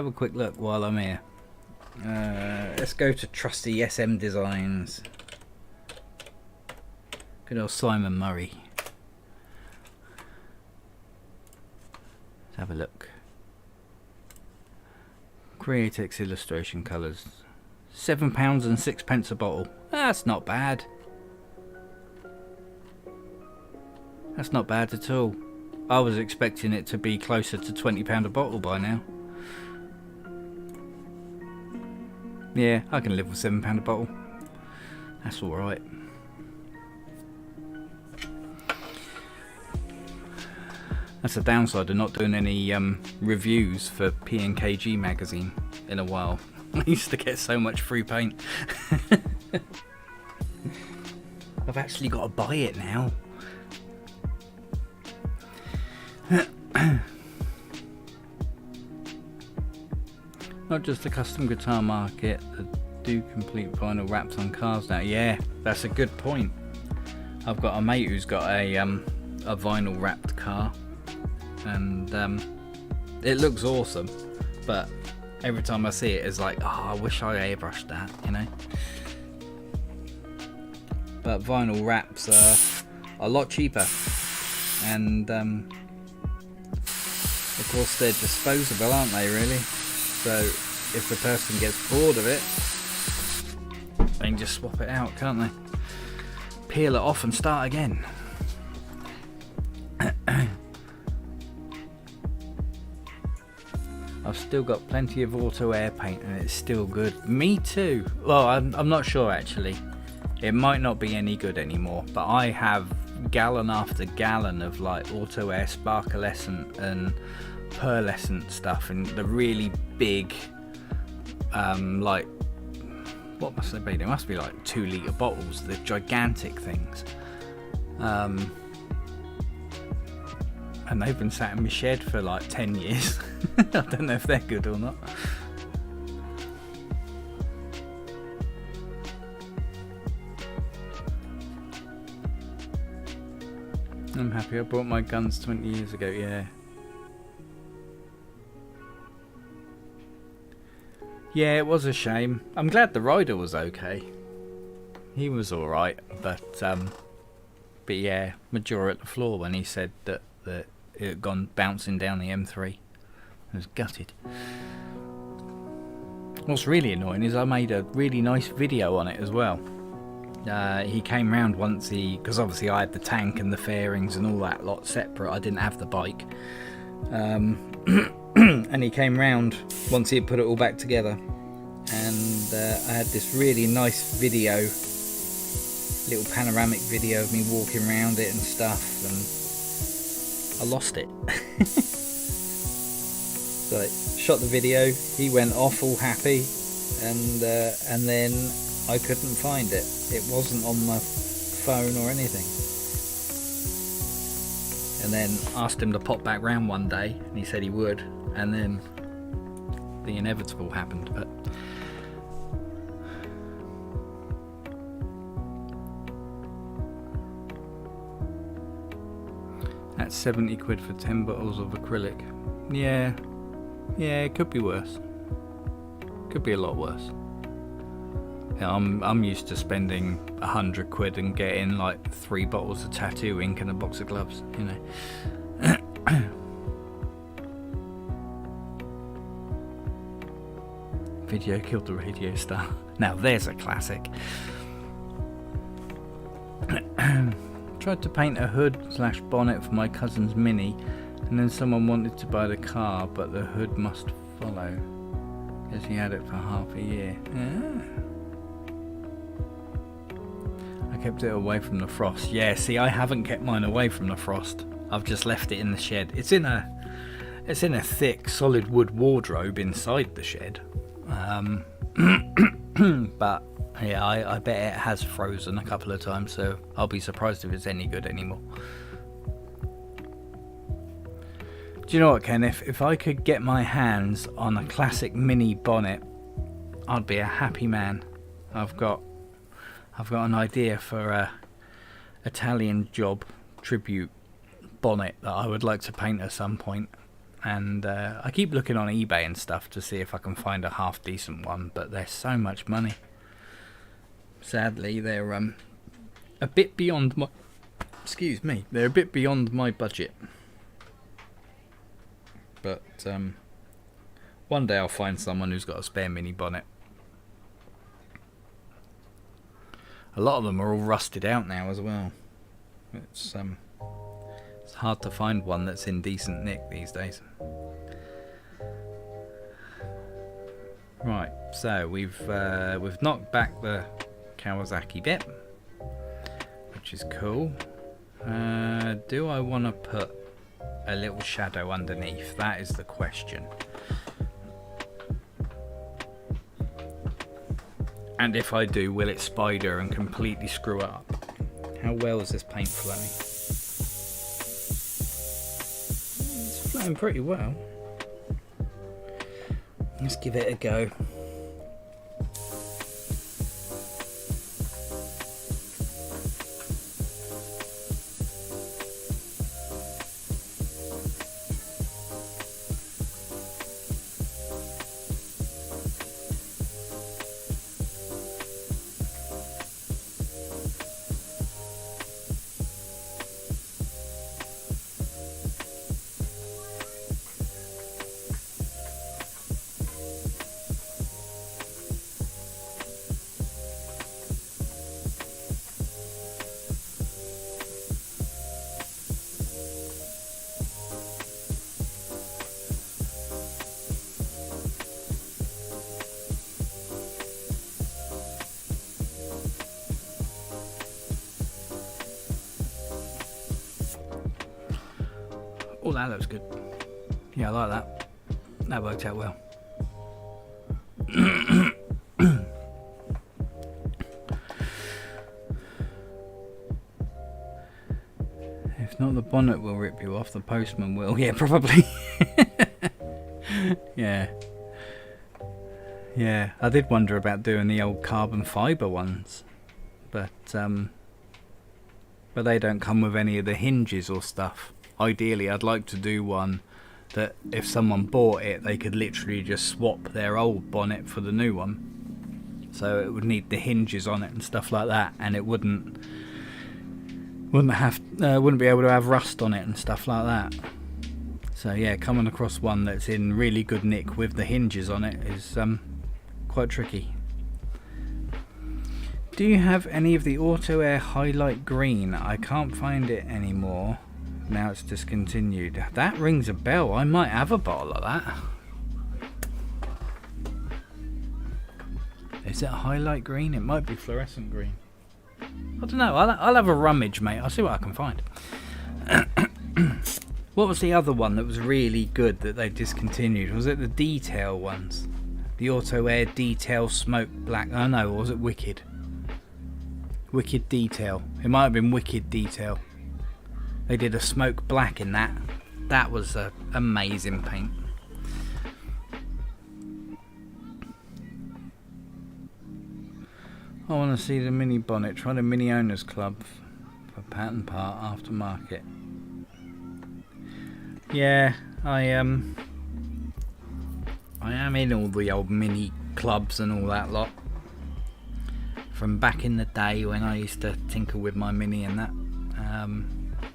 [SPEAKER 1] a quick look while I'm here. Let's go to trusty SM Designs. Good old Simon Murray. Let's have a look. Createx illustration colours. £7 and 6p a bottle. That's not bad. That's not bad at all. I was expecting it to be closer to £20 a bottle by now. Yeah, I can live with £7 a bottle. That's alright. That's the downside of not doing any reviews for P&KG magazine in a while. I used to get so much free paint. I've actually got to buy it now. Not just the custom guitar market that do complete vinyl wraps on cars now. Yeah, that's a good point. I've got a mate who's got a vinyl wrapped car, and it looks awesome, but every time I see it, it's like, oh, I wish I airbrushed that, you know. But vinyl wraps are a lot cheaper, and of course they're disposable, aren't they, really? So if the person gets bored of it, they can just swap it out, can't they? Peel it off and start again. I've still got plenty of auto air paint and it's still good. Me too. Well, I'm not sure actually. It might not be any good anymore, but I have gallon after gallon of like auto air sparklescent and pearlescent stuff in the really big like, what must they be? They must be like 2 litre bottles, the gigantic things. And they've been sat in my shed for like 10 years. I don't know if they're good or not. I'm happy I bought my guns 20 years ago, yeah. Yeah, it was a shame. I'm glad the rider was okay. He was alright, but yeah, my jaw at the floor when he said that it had gone bouncing down the M3. I was gutted. What's really annoying is I made a really nice video on it as well. He came round once, because obviously I had the tank and the fairings and all that lot separate. I didn't have the bike. And he came round once he had put it all back together. And I had this really nice video, little panoramic video of me walking around it and stuff, and I lost it. So I shot the video, he went off all happy, and then I couldn't find it. It wasn't on my phone or anything. And then asked him to pop back round one day, and he said he would, and then the inevitable happened. But that's 70 quid for 10 bottles of acrylic. Yeah, it could be worse. Could be a lot worse. Yeah, I'm used to spending 100 quid and getting like 3 bottles of tattoo ink and a box of gloves, you know. Video killed the radio star. Now there's a classic. Tried to paint a hood / bonnet for my cousin's Mini, and then someone wanted to buy the car, but the hood must follow, as he had it for half a year. I kept it away from the frost. Yeah, see, I haven't kept mine away from the frost. I've just left it in the shed. It's in a thick, solid wood wardrobe inside the shed. But yeah, I bet it has frozen a couple of times, so I'll be surprised if it's any good anymore. Do you know what, Ken? If I could get my hands on a classic Mini bonnet, I'd be a happy man. I've got an idea for a Italian job tribute bonnet that I would like to paint at some point. And I keep looking on eBay and stuff to see if I can find a half decent one, but they're so much money. Sadly, they're a bit beyond my... Excuse me. They're a bit beyond my budget. But one day I'll find someone who's got a spare Mini bonnet. A lot of them are all rusted out now as well. It's hard to find one that's in decent nick these days. Right, so we've knocked back the Kawasaki bit, which is cool. Do I want to put a little shadow underneath? That is the question. And if I do, will it spider and completely screw it up? How well is this paint flowing? It's flowing pretty well. Let's give it a go. Oh, that looks good. Yeah, I like that. That worked out well. If not, the bonnet will rip you off, the postman will. Yeah, probably. Yeah. Yeah, I did wonder about doing the old carbon fibre ones. But, but they don't come with any of the hinges or stuff. Ideally, I'd like to do one that if someone bought it, they could literally just swap their old bonnet for the new one. So it would need the hinges on it and stuff like that, and it wouldn't be able to have rust on it and stuff like that. So yeah, coming across one that's in really good nick with the hinges on it is quite tricky. Do you have any of the Auto Air Highlight Green? I can't find it anymore. Now it's discontinued. That rings a bell. I might have a bottle of that. Is it a highlight green? It might be fluorescent green. I don't know. I'll have a rummage, mate. I'll see what I can find. What was the other one that was really good that they discontinued? Was it the detail ones? The Auto Air Detail Smoke Black. Oh no, or was it Wicked? Wicked Detail. It might have been Wicked Detail. They did a smoke black in that. That was an amazing paint. I want to see the mini bonnet. Try the Mini Owners Club for pattern part aftermarket. Yeah, I am in all the old mini clubs and all that lot. From back in the day when I used to tinker with my mini and that.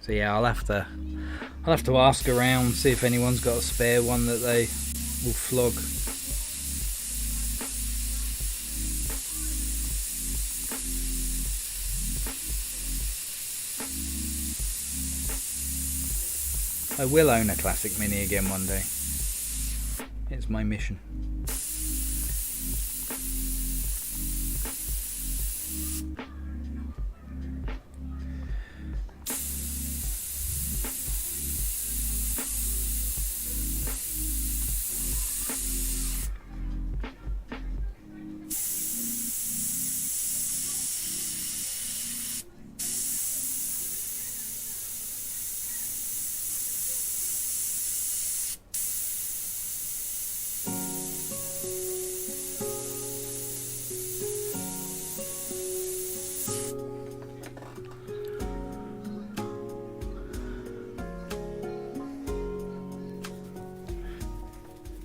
[SPEAKER 1] So yeah, I'll have to ask around, see if anyone's got a spare one that they will flog. I will own a classic mini again one day. It's my mission.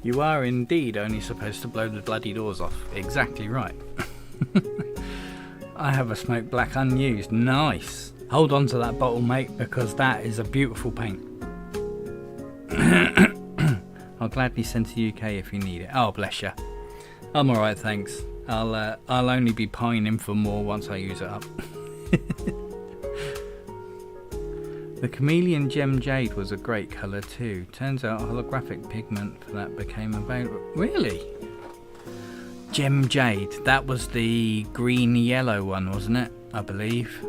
[SPEAKER 1] You are indeed only supposed to blow the bloody doors off. Exactly right. I have a smoke black unused. Nice. Hold on to that bottle, mate, because that is a beautiful paint. I'll gladly send to UK if you need it. Oh, bless you. I'm alright, thanks. I'll only be pining for more once I use it up. The Chameleon Gem Jade was a great colour too. Turns out holographic pigment for that became available. Really? Gem Jade. That was the green yellow one, wasn't it? I believe.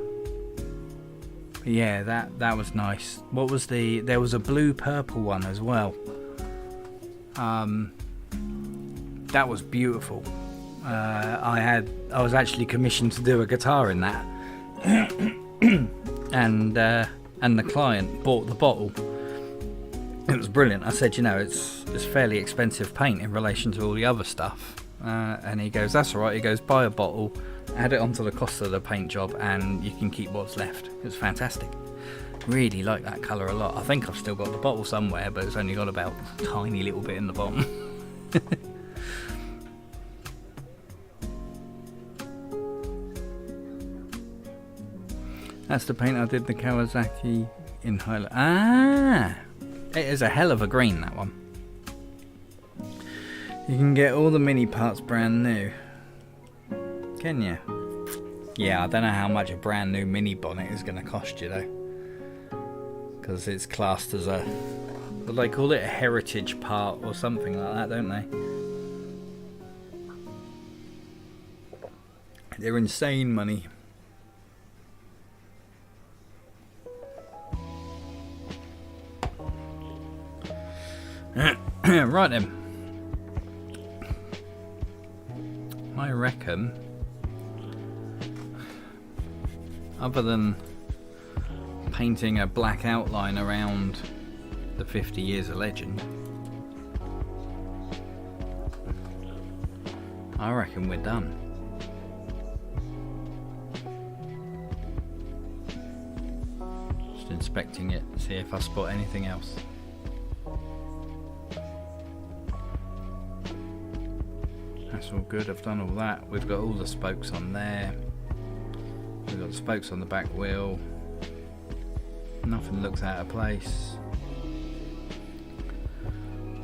[SPEAKER 1] Yeah, that was nice. What was there was a blue purple one as well. That was beautiful. I was actually commissioned to do a guitar in that. And the client bought the bottle. It was brilliant. I said, you know, it's fairly expensive paint in relation to all the other stuff. And he goes, that's alright. He goes, buy a bottle, add it onto the cost of the paint job, and you can keep what's left. It was fantastic. Really like that colour a lot. I think I've still got the bottle somewhere, but it's only got about a tiny little bit in the bottom. That's the paint I did the Kawasaki in highlight. Ah! It is a hell of a green, that one. You can get all the mini parts brand new. Can you? Yeah, I don't know how much a brand new mini bonnet is going to cost you though. Because it's classed as a... But they call it a heritage part or something like that, don't they? They're insane money. Right then. I reckon, other than painting a black outline around the 50 years of legend, I reckon we're done. inspecting it, see if I spot anything else. That's all good, I've done all that. We've got all the spokes on there. We've got the spokes on the back wheel. Nothing looks out of place.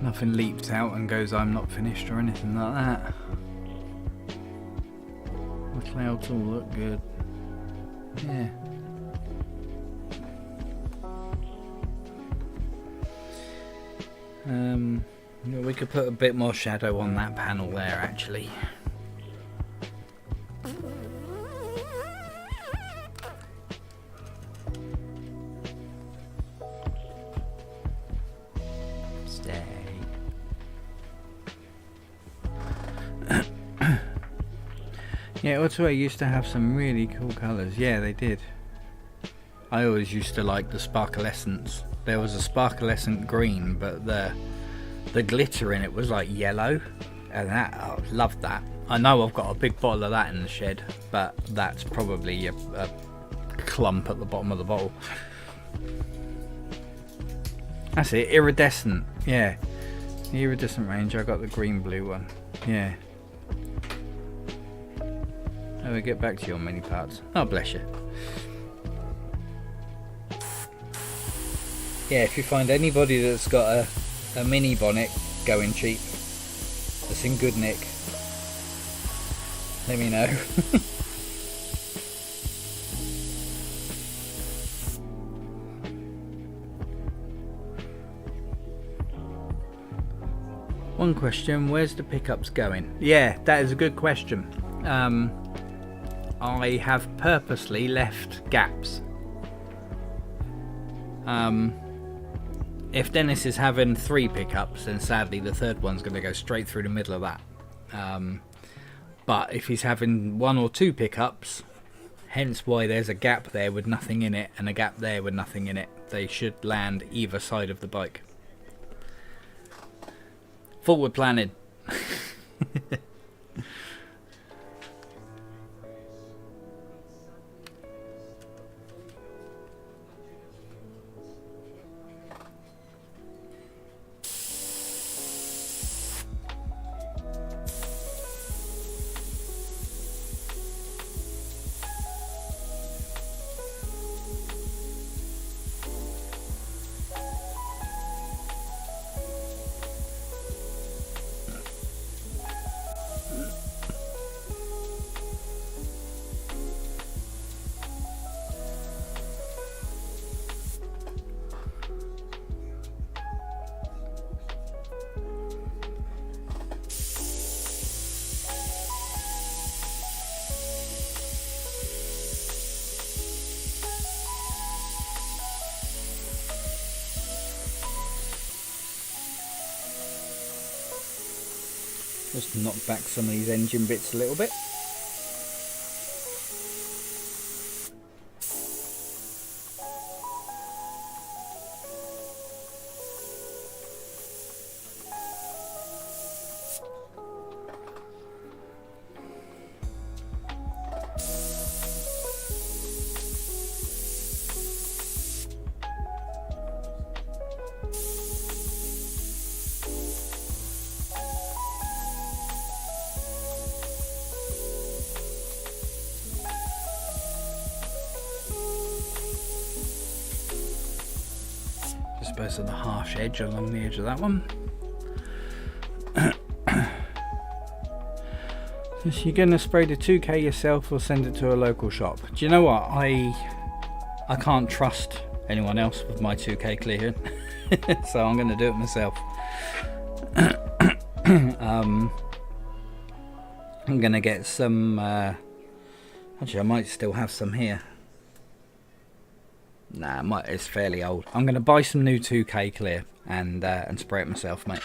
[SPEAKER 1] Nothing leaps out and goes, I'm not finished or anything like that. The clouds all look good. Yeah. We could put a bit more shadow on that panel there actually. Stay. Yeah, Ottawa used to have some really cool colours. Yeah, they did. I always used to like the sparklescence. There was a sparklescent green, but the glitter in it was like yellow, and that I loved that. I know I've got a big bottle of that in the shed, but that's probably a clump at the bottom of the bottle. That's it, iridescent. Yeah, the iridescent range. I got the green blue one. Yeah. How do we get back to your mini parts? Oh, bless you. Yeah, if you find anybody that's got a mini bonnet going cheap, that's in good nick, let me know. One question, where's the pickups going? Yeah, that is a good question. I have purposely left gaps. If Dennis is having 3 pickups, then sadly the third one's going to go straight through the middle of that. But if he's having 1 or 2 pickups, hence why there's a gap there with nothing in it and a gap there with nothing in it, they should land either side of the bike. Forward planning. Just knock back some of these engine bits a little bit. Dispose of the harsh edge along the edge of that one. So you're going to spray the 2K yourself or send it to a local shop? Do you know what? I can't trust anyone else with my 2K clearing, so I'm going to do it myself. I'm going to get some... actually, I might still have some here. Nah, it's fairly old. I'm going to buy some new 2K clear and spray it myself, mate.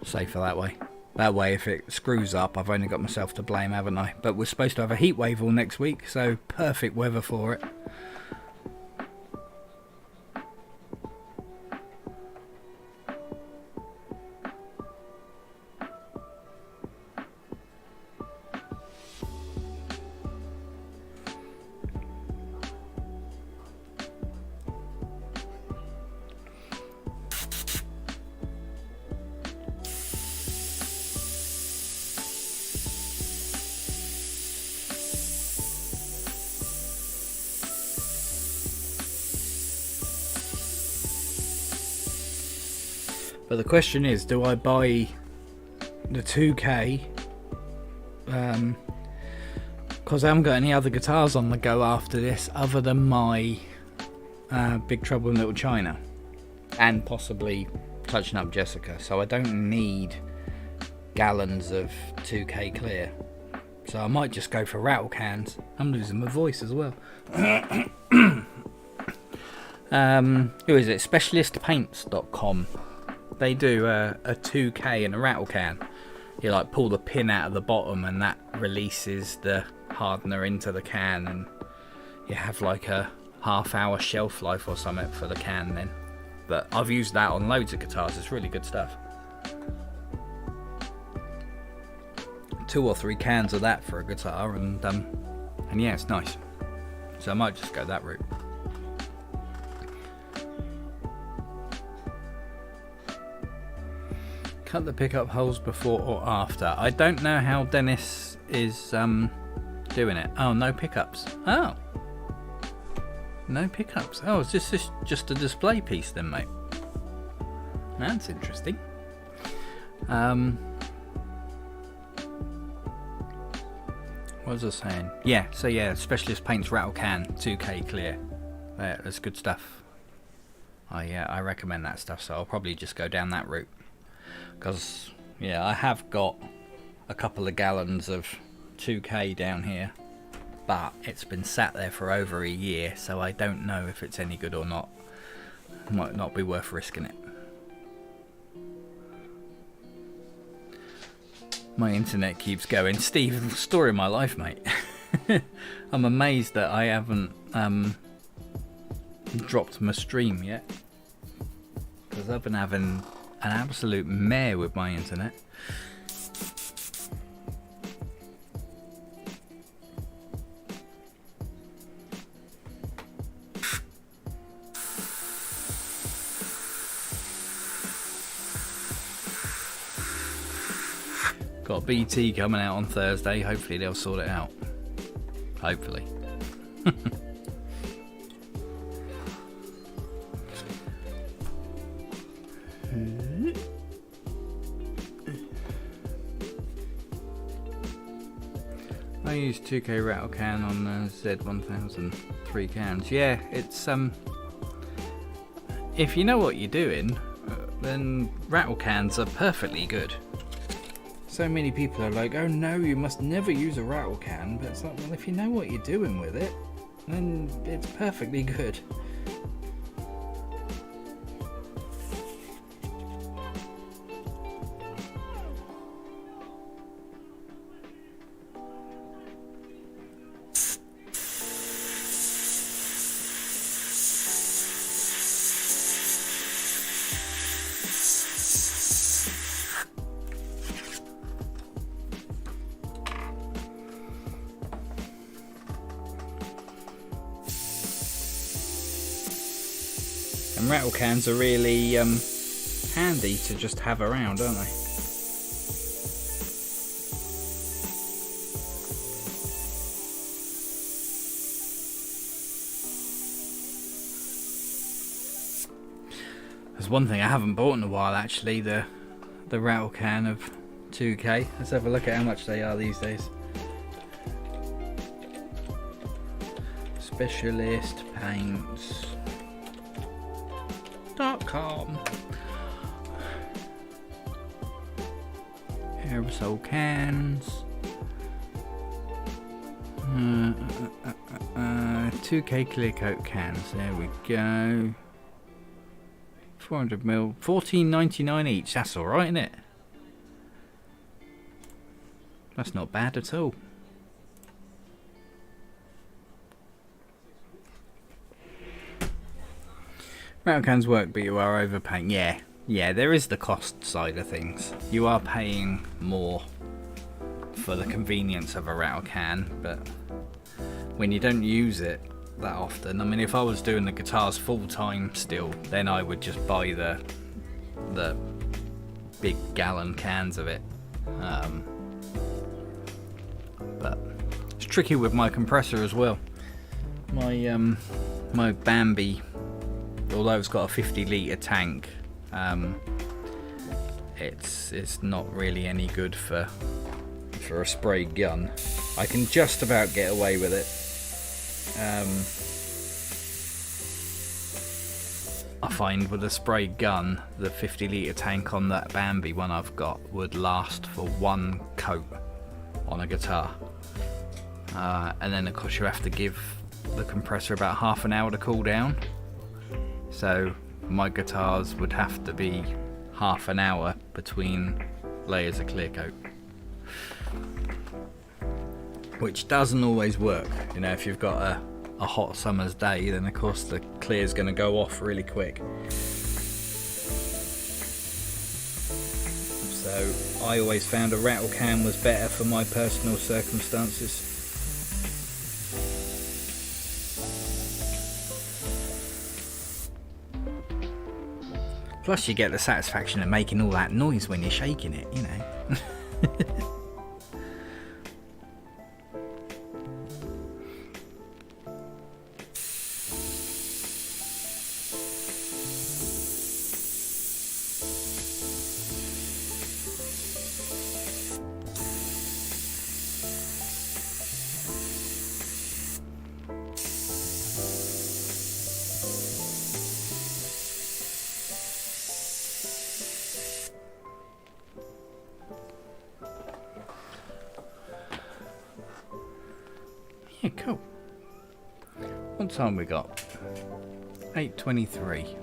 [SPEAKER 1] Safer that way. That way, if it screws up, I've only got myself to blame, haven't I? But we're supposed to have a heat wave all next week, so perfect weather for it. But the question is, do I buy the 2K? Because I haven't got any other guitars on the go after this other than my Big Trouble in Little China and possibly Touching Up Jessica, so I don't need gallons of 2K clear, so I might just go for rattle cans. I'm losing my voice as well. Who is it? Specialistpaints.com. They do a 2K in a rattle can. You like pull the pin out of the bottom and that releases the hardener into the can, and you have like a half-hour shelf life or something for the can then. But I've used that on loads of guitars. It's really good stuff. 2 or 3 cans of that for a guitar, and yeah, it's nice. So I might just go that route. Cut the pickup holes before or after. I don't know how Dennis is doing it. Oh, no pickups. Oh, no pickups. Oh, is this just a display piece then, mate? That's interesting. What was I saying? Yeah, so yeah, Specialist Paints rattle can, 2K clear. That's good stuff. I recommend that stuff, so I'll probably just go down that route. Because, yeah, I have got a couple of gallons of 2K down here, but it's been sat there for over a year, so I don't know if it's any good or not. Might not be worth risking it. My internet keeps going. Steve, story of my life, mate. I'm amazed that I haven't dropped my stream yet, because I've been having an absolute mare with my internet. Got BT coming out on Thursday. Hopefully they'll sort it out. Hopefully. I use 2K rattle can on the Z1000 3 cans. Yeah, it's if you know what you're doing, then rattle cans are perfectly good. So many people are like, oh no, you must never use a rattle can, but it's like, well, if you know what you're doing with it, then it's perfectly good. And rattle cans are really handy to just have around, aren't they? There's one thing I haven't bought in a while, actually, the rattle can of 2K. Let's have a look at how much they are these days. Specialist Paints. .com. Aerosol cans. 2K clear coat cans. There we go. 400ml. $14.99 each. That's all right, isn't it? That's not bad at all. Rattle cans work, but you are overpaying. Yeah, there is the cost side of things. You are paying more for the convenience of a rattle can, but when you don't use it that often, I mean, if I was doing the guitars full time still, then I would just buy the big gallon cans of it. But it's tricky with my compressor as well. My Bambi, although it's got a 50 litre tank, it's not really any good for a spray gun. I can just about get away with it. I find with a spray gun, the 50-litre tank on that Bambi one I've got would last for one coat on a guitar, and then of course you have to give the compressor about half an hour to cool down, so my guitars would have to be half an hour between layers of clear coat, which doesn't always work. You know, if you've got a hot summer's day, then of course the clear is going to go off really quick. So I always found a rattle can was better for my personal circumstances. Plus you get the satisfaction of making all that noise when you're shaking it, you know. Yeah, cool. What time we got? 8:23.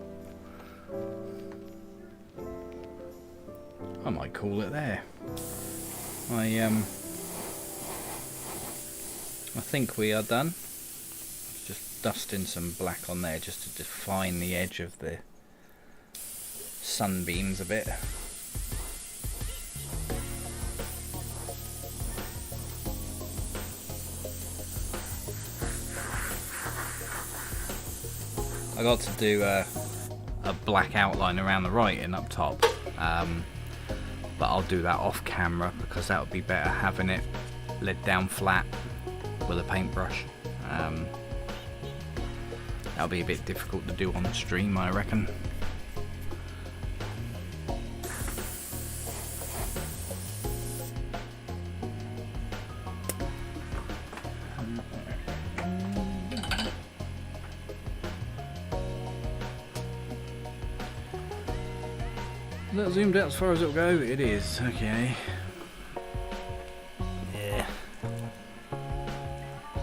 [SPEAKER 1] I might call it there. I think we are done. Just dusting some black on there just to define the edge of the sunbeams a bit. I got to do a black outline around the writing up top, but I'll do that off camera because that would be better having it laid down flat with a paintbrush. That'll be a bit difficult to do on the stream, I reckon. Is that zoomed out as far as it'll go? It is, okay. Yeah.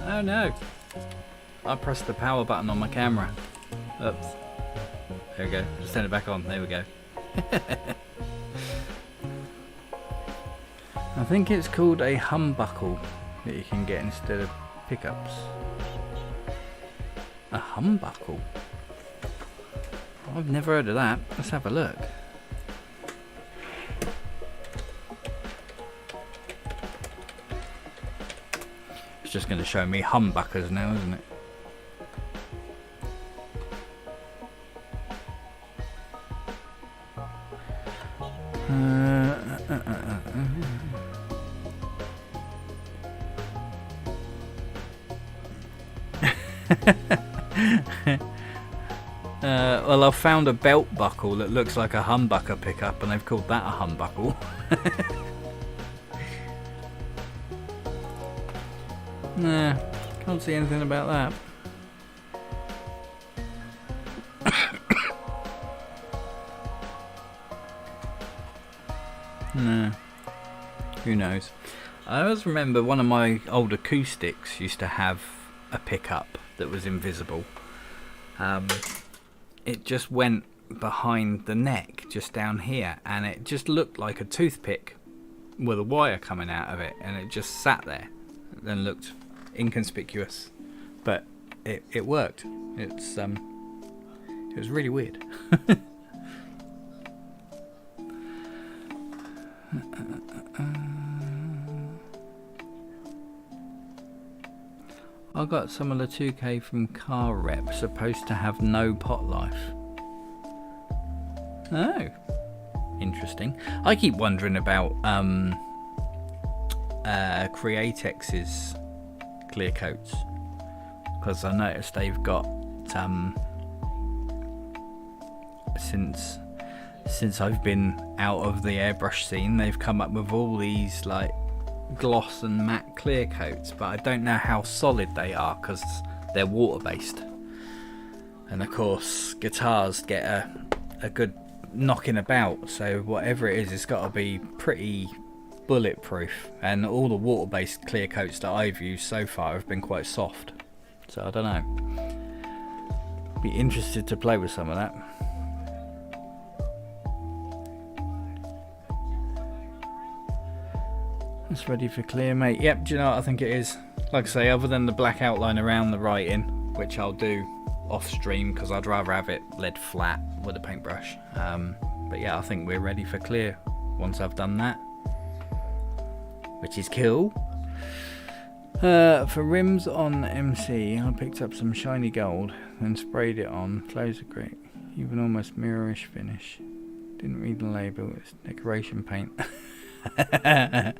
[SPEAKER 1] Oh no! I pressed the power button on my camera. Oops. There we go. Just turn it back on. There we go. I think it's called a humbuckle that you can get instead of pickups. A humbuckle? I've never heard of that. Let's have a look. It's just going to show me humbuckers now, isn't it? Well, I've found a belt buckle that looks like a humbucker pickup, and they've called that a humbuckle. Nah, can't see anything about that. Nah, who knows? I always remember one of my old acoustics used to have a pickup that was invisible. It just went behind the neck, just down here, and it just looked like a toothpick with a wire coming out of it, and it just sat there and looked inconspicuous, but it worked. It was really weird. I got some of the 2K from Car Rep, supposed to have no pot life. Oh, interesting. I keep wondering about Createx's clear coats, because I noticed they've got since since I've been out of the airbrush scene, they've come up with all these like gloss and matte clear coats, but I don't know how solid they are because they're water based. And of course guitars get a good knocking about, so whatever it is, it's got to be pretty bulletproof, and all the water based clear coats that I've used so far have been quite soft, so I don't know, be interested to play with some of that. It's ready for clear, mate. Yep, do you know what I think it is? Like I say, other than the black outline around the writing, which I'll do off stream because I'd rather have it lead flat with a paintbrush, but yeah, I think we're ready for clear once I've done that, which is cool. For rims on MC, I picked up some shiny gold and sprayed it on. Flows are great, even almost mirrorish finish. Didn't read the label, it's decoration paint. Oh.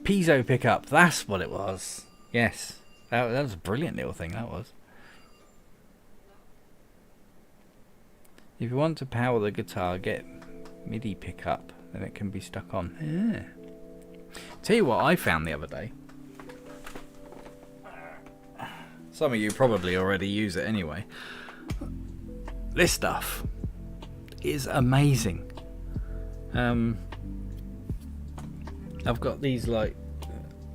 [SPEAKER 1] Piezo pickup, that's what it was. Yes, that was a brilliant little thing, that was. If you want to power the guitar, get MIDI pickup, then it can be stuck on. Yeah. Tell you what I found the other day. Some of you probably already use it anyway. This stuff is amazing. I've got these like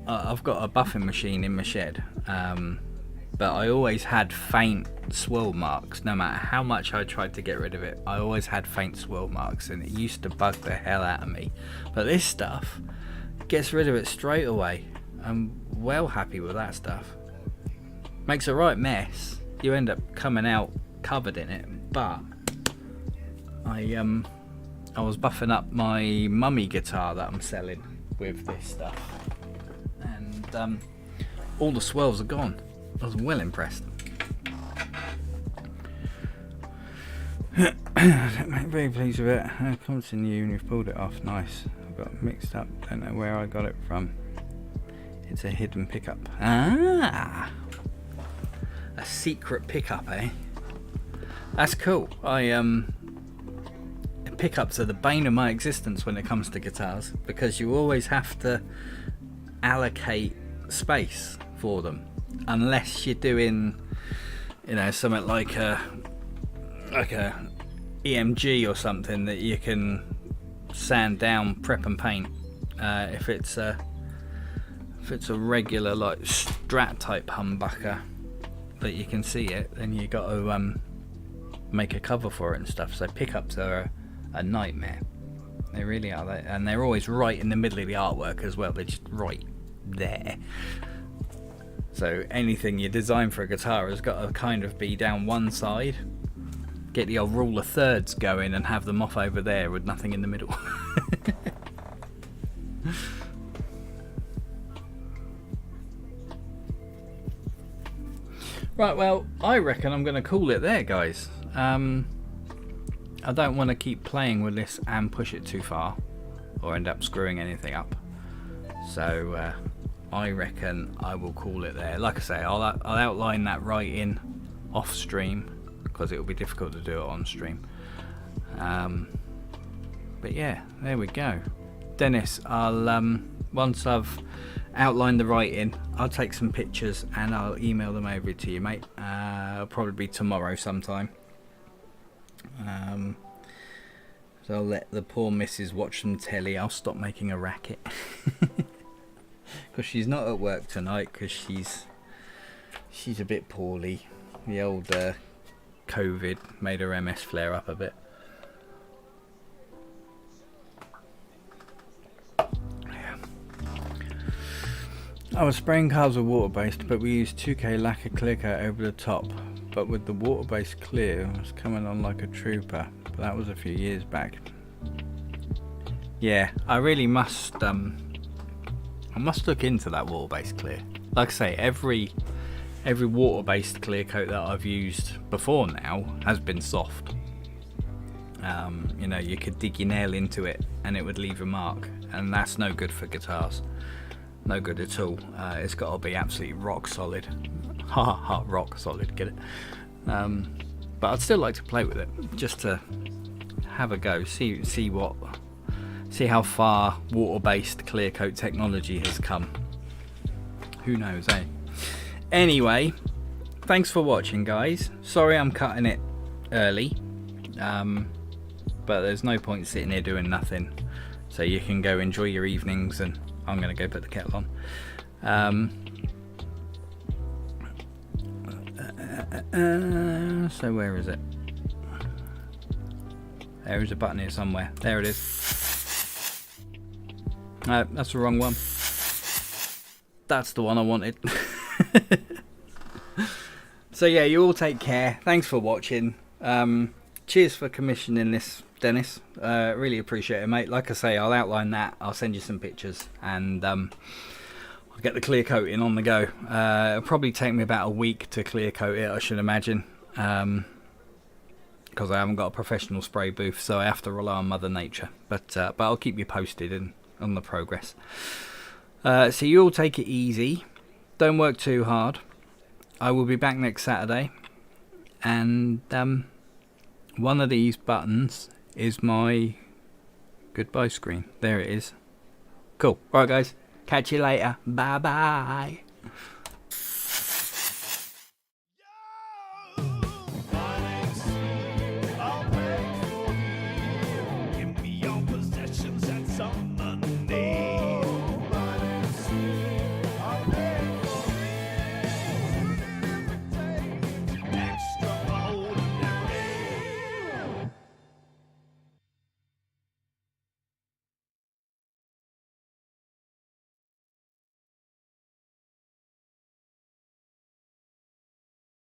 [SPEAKER 1] I've got a buffing machine in my shed, but I always had faint swirl marks. No matter how much I tried to get rid of it, I always had faint swirl marks, and it used to bug the hell out of me. But this stuff gets rid of it straight away. I'm well happy with that stuff. Makes a right mess. You end up coming out covered in it, but I was buffing up my mummy guitar that I'm selling with this stuff, and all the swirls are gone. I was well impressed. Very pleased with it. It comes in you and you've pulled it off. Nice. I got mixed up. Don't know where I got it from. It's a hidden pickup. Ah, a secret pickup, eh? That's cool. Pickups are the bane of my existence when it comes to guitars, because you always have to allocate space for them, unless you're doing, you know, something like a EMG or something that you can sand down, prep and paint. If it's a regular like Strat type humbucker that you can see it, then you got to make a cover for it and stuff. So pickups are a nightmare. They really are, and they're always right in the middle of the artwork as well. They're just right there. So anything you design for a guitar has got to kind of be down one side. Get the old rule of thirds going and have them off over there with nothing in the middle. Right, well, I reckon I'm going to call it there, guys. I don't want to keep playing with this and push it too far or end up screwing anything up. So I reckon I will call it there. Like I say, I'll outline that right in off stream, because it will be difficult to do it on stream. But yeah, there we go. Dennis, I'll once I've outlined the writing, I'll take some pictures and I'll email them over to you, mate. It'll probably be tomorrow sometime. So I'll let the poor missus watch some telly. I'll stop making a racket because she's not at work tonight, because she's a bit poorly. The old COVID made her MS flare up a bit. I was spraying cars with water based, but we used 2K lacquer clear coat over the top. But with the water based clear, it was coming on like a trooper. But that was a few years back. Yeah, I really must look into that water based clear. Like I say, every water based clear coat that I've used before now has been soft. You know, you could dig your nail into it and it would leave a mark, and that's no good for guitars. No good at all. It's got to be absolutely rock solid. Ha ha, rock solid, get it? but I'd still like to play with it just to have a go, see how far water-based clear coat technology has come. Who knows, eh? Anyway, thanks for watching, guys. Sorry I'm cutting it early, but there's no point sitting here doing nothing, so you can go enjoy your evenings, and I'm gonna go put the kettle on. So where is it? There is a button here somewhere. There it is. That's the wrong one. That's the one I wanted. So yeah, you all take care. Thanks for watching. Cheers for commissioning this, Dennis. Really appreciate it, mate. Like I say, I'll outline that. I'll send you some pictures, and I'll get the clear coating on the go. It'll probably take me about a week to clear coat it, I should imagine, because I haven't got a professional spray booth, so I have to rely on Mother Nature. But I'll keep you posted on the progress. So you all take it easy. Don't work too hard. I will be back next Saturday, and one of these buttons is my goodbye screen. There it is. Cool. Alright, guys. Catch you later. Bye bye.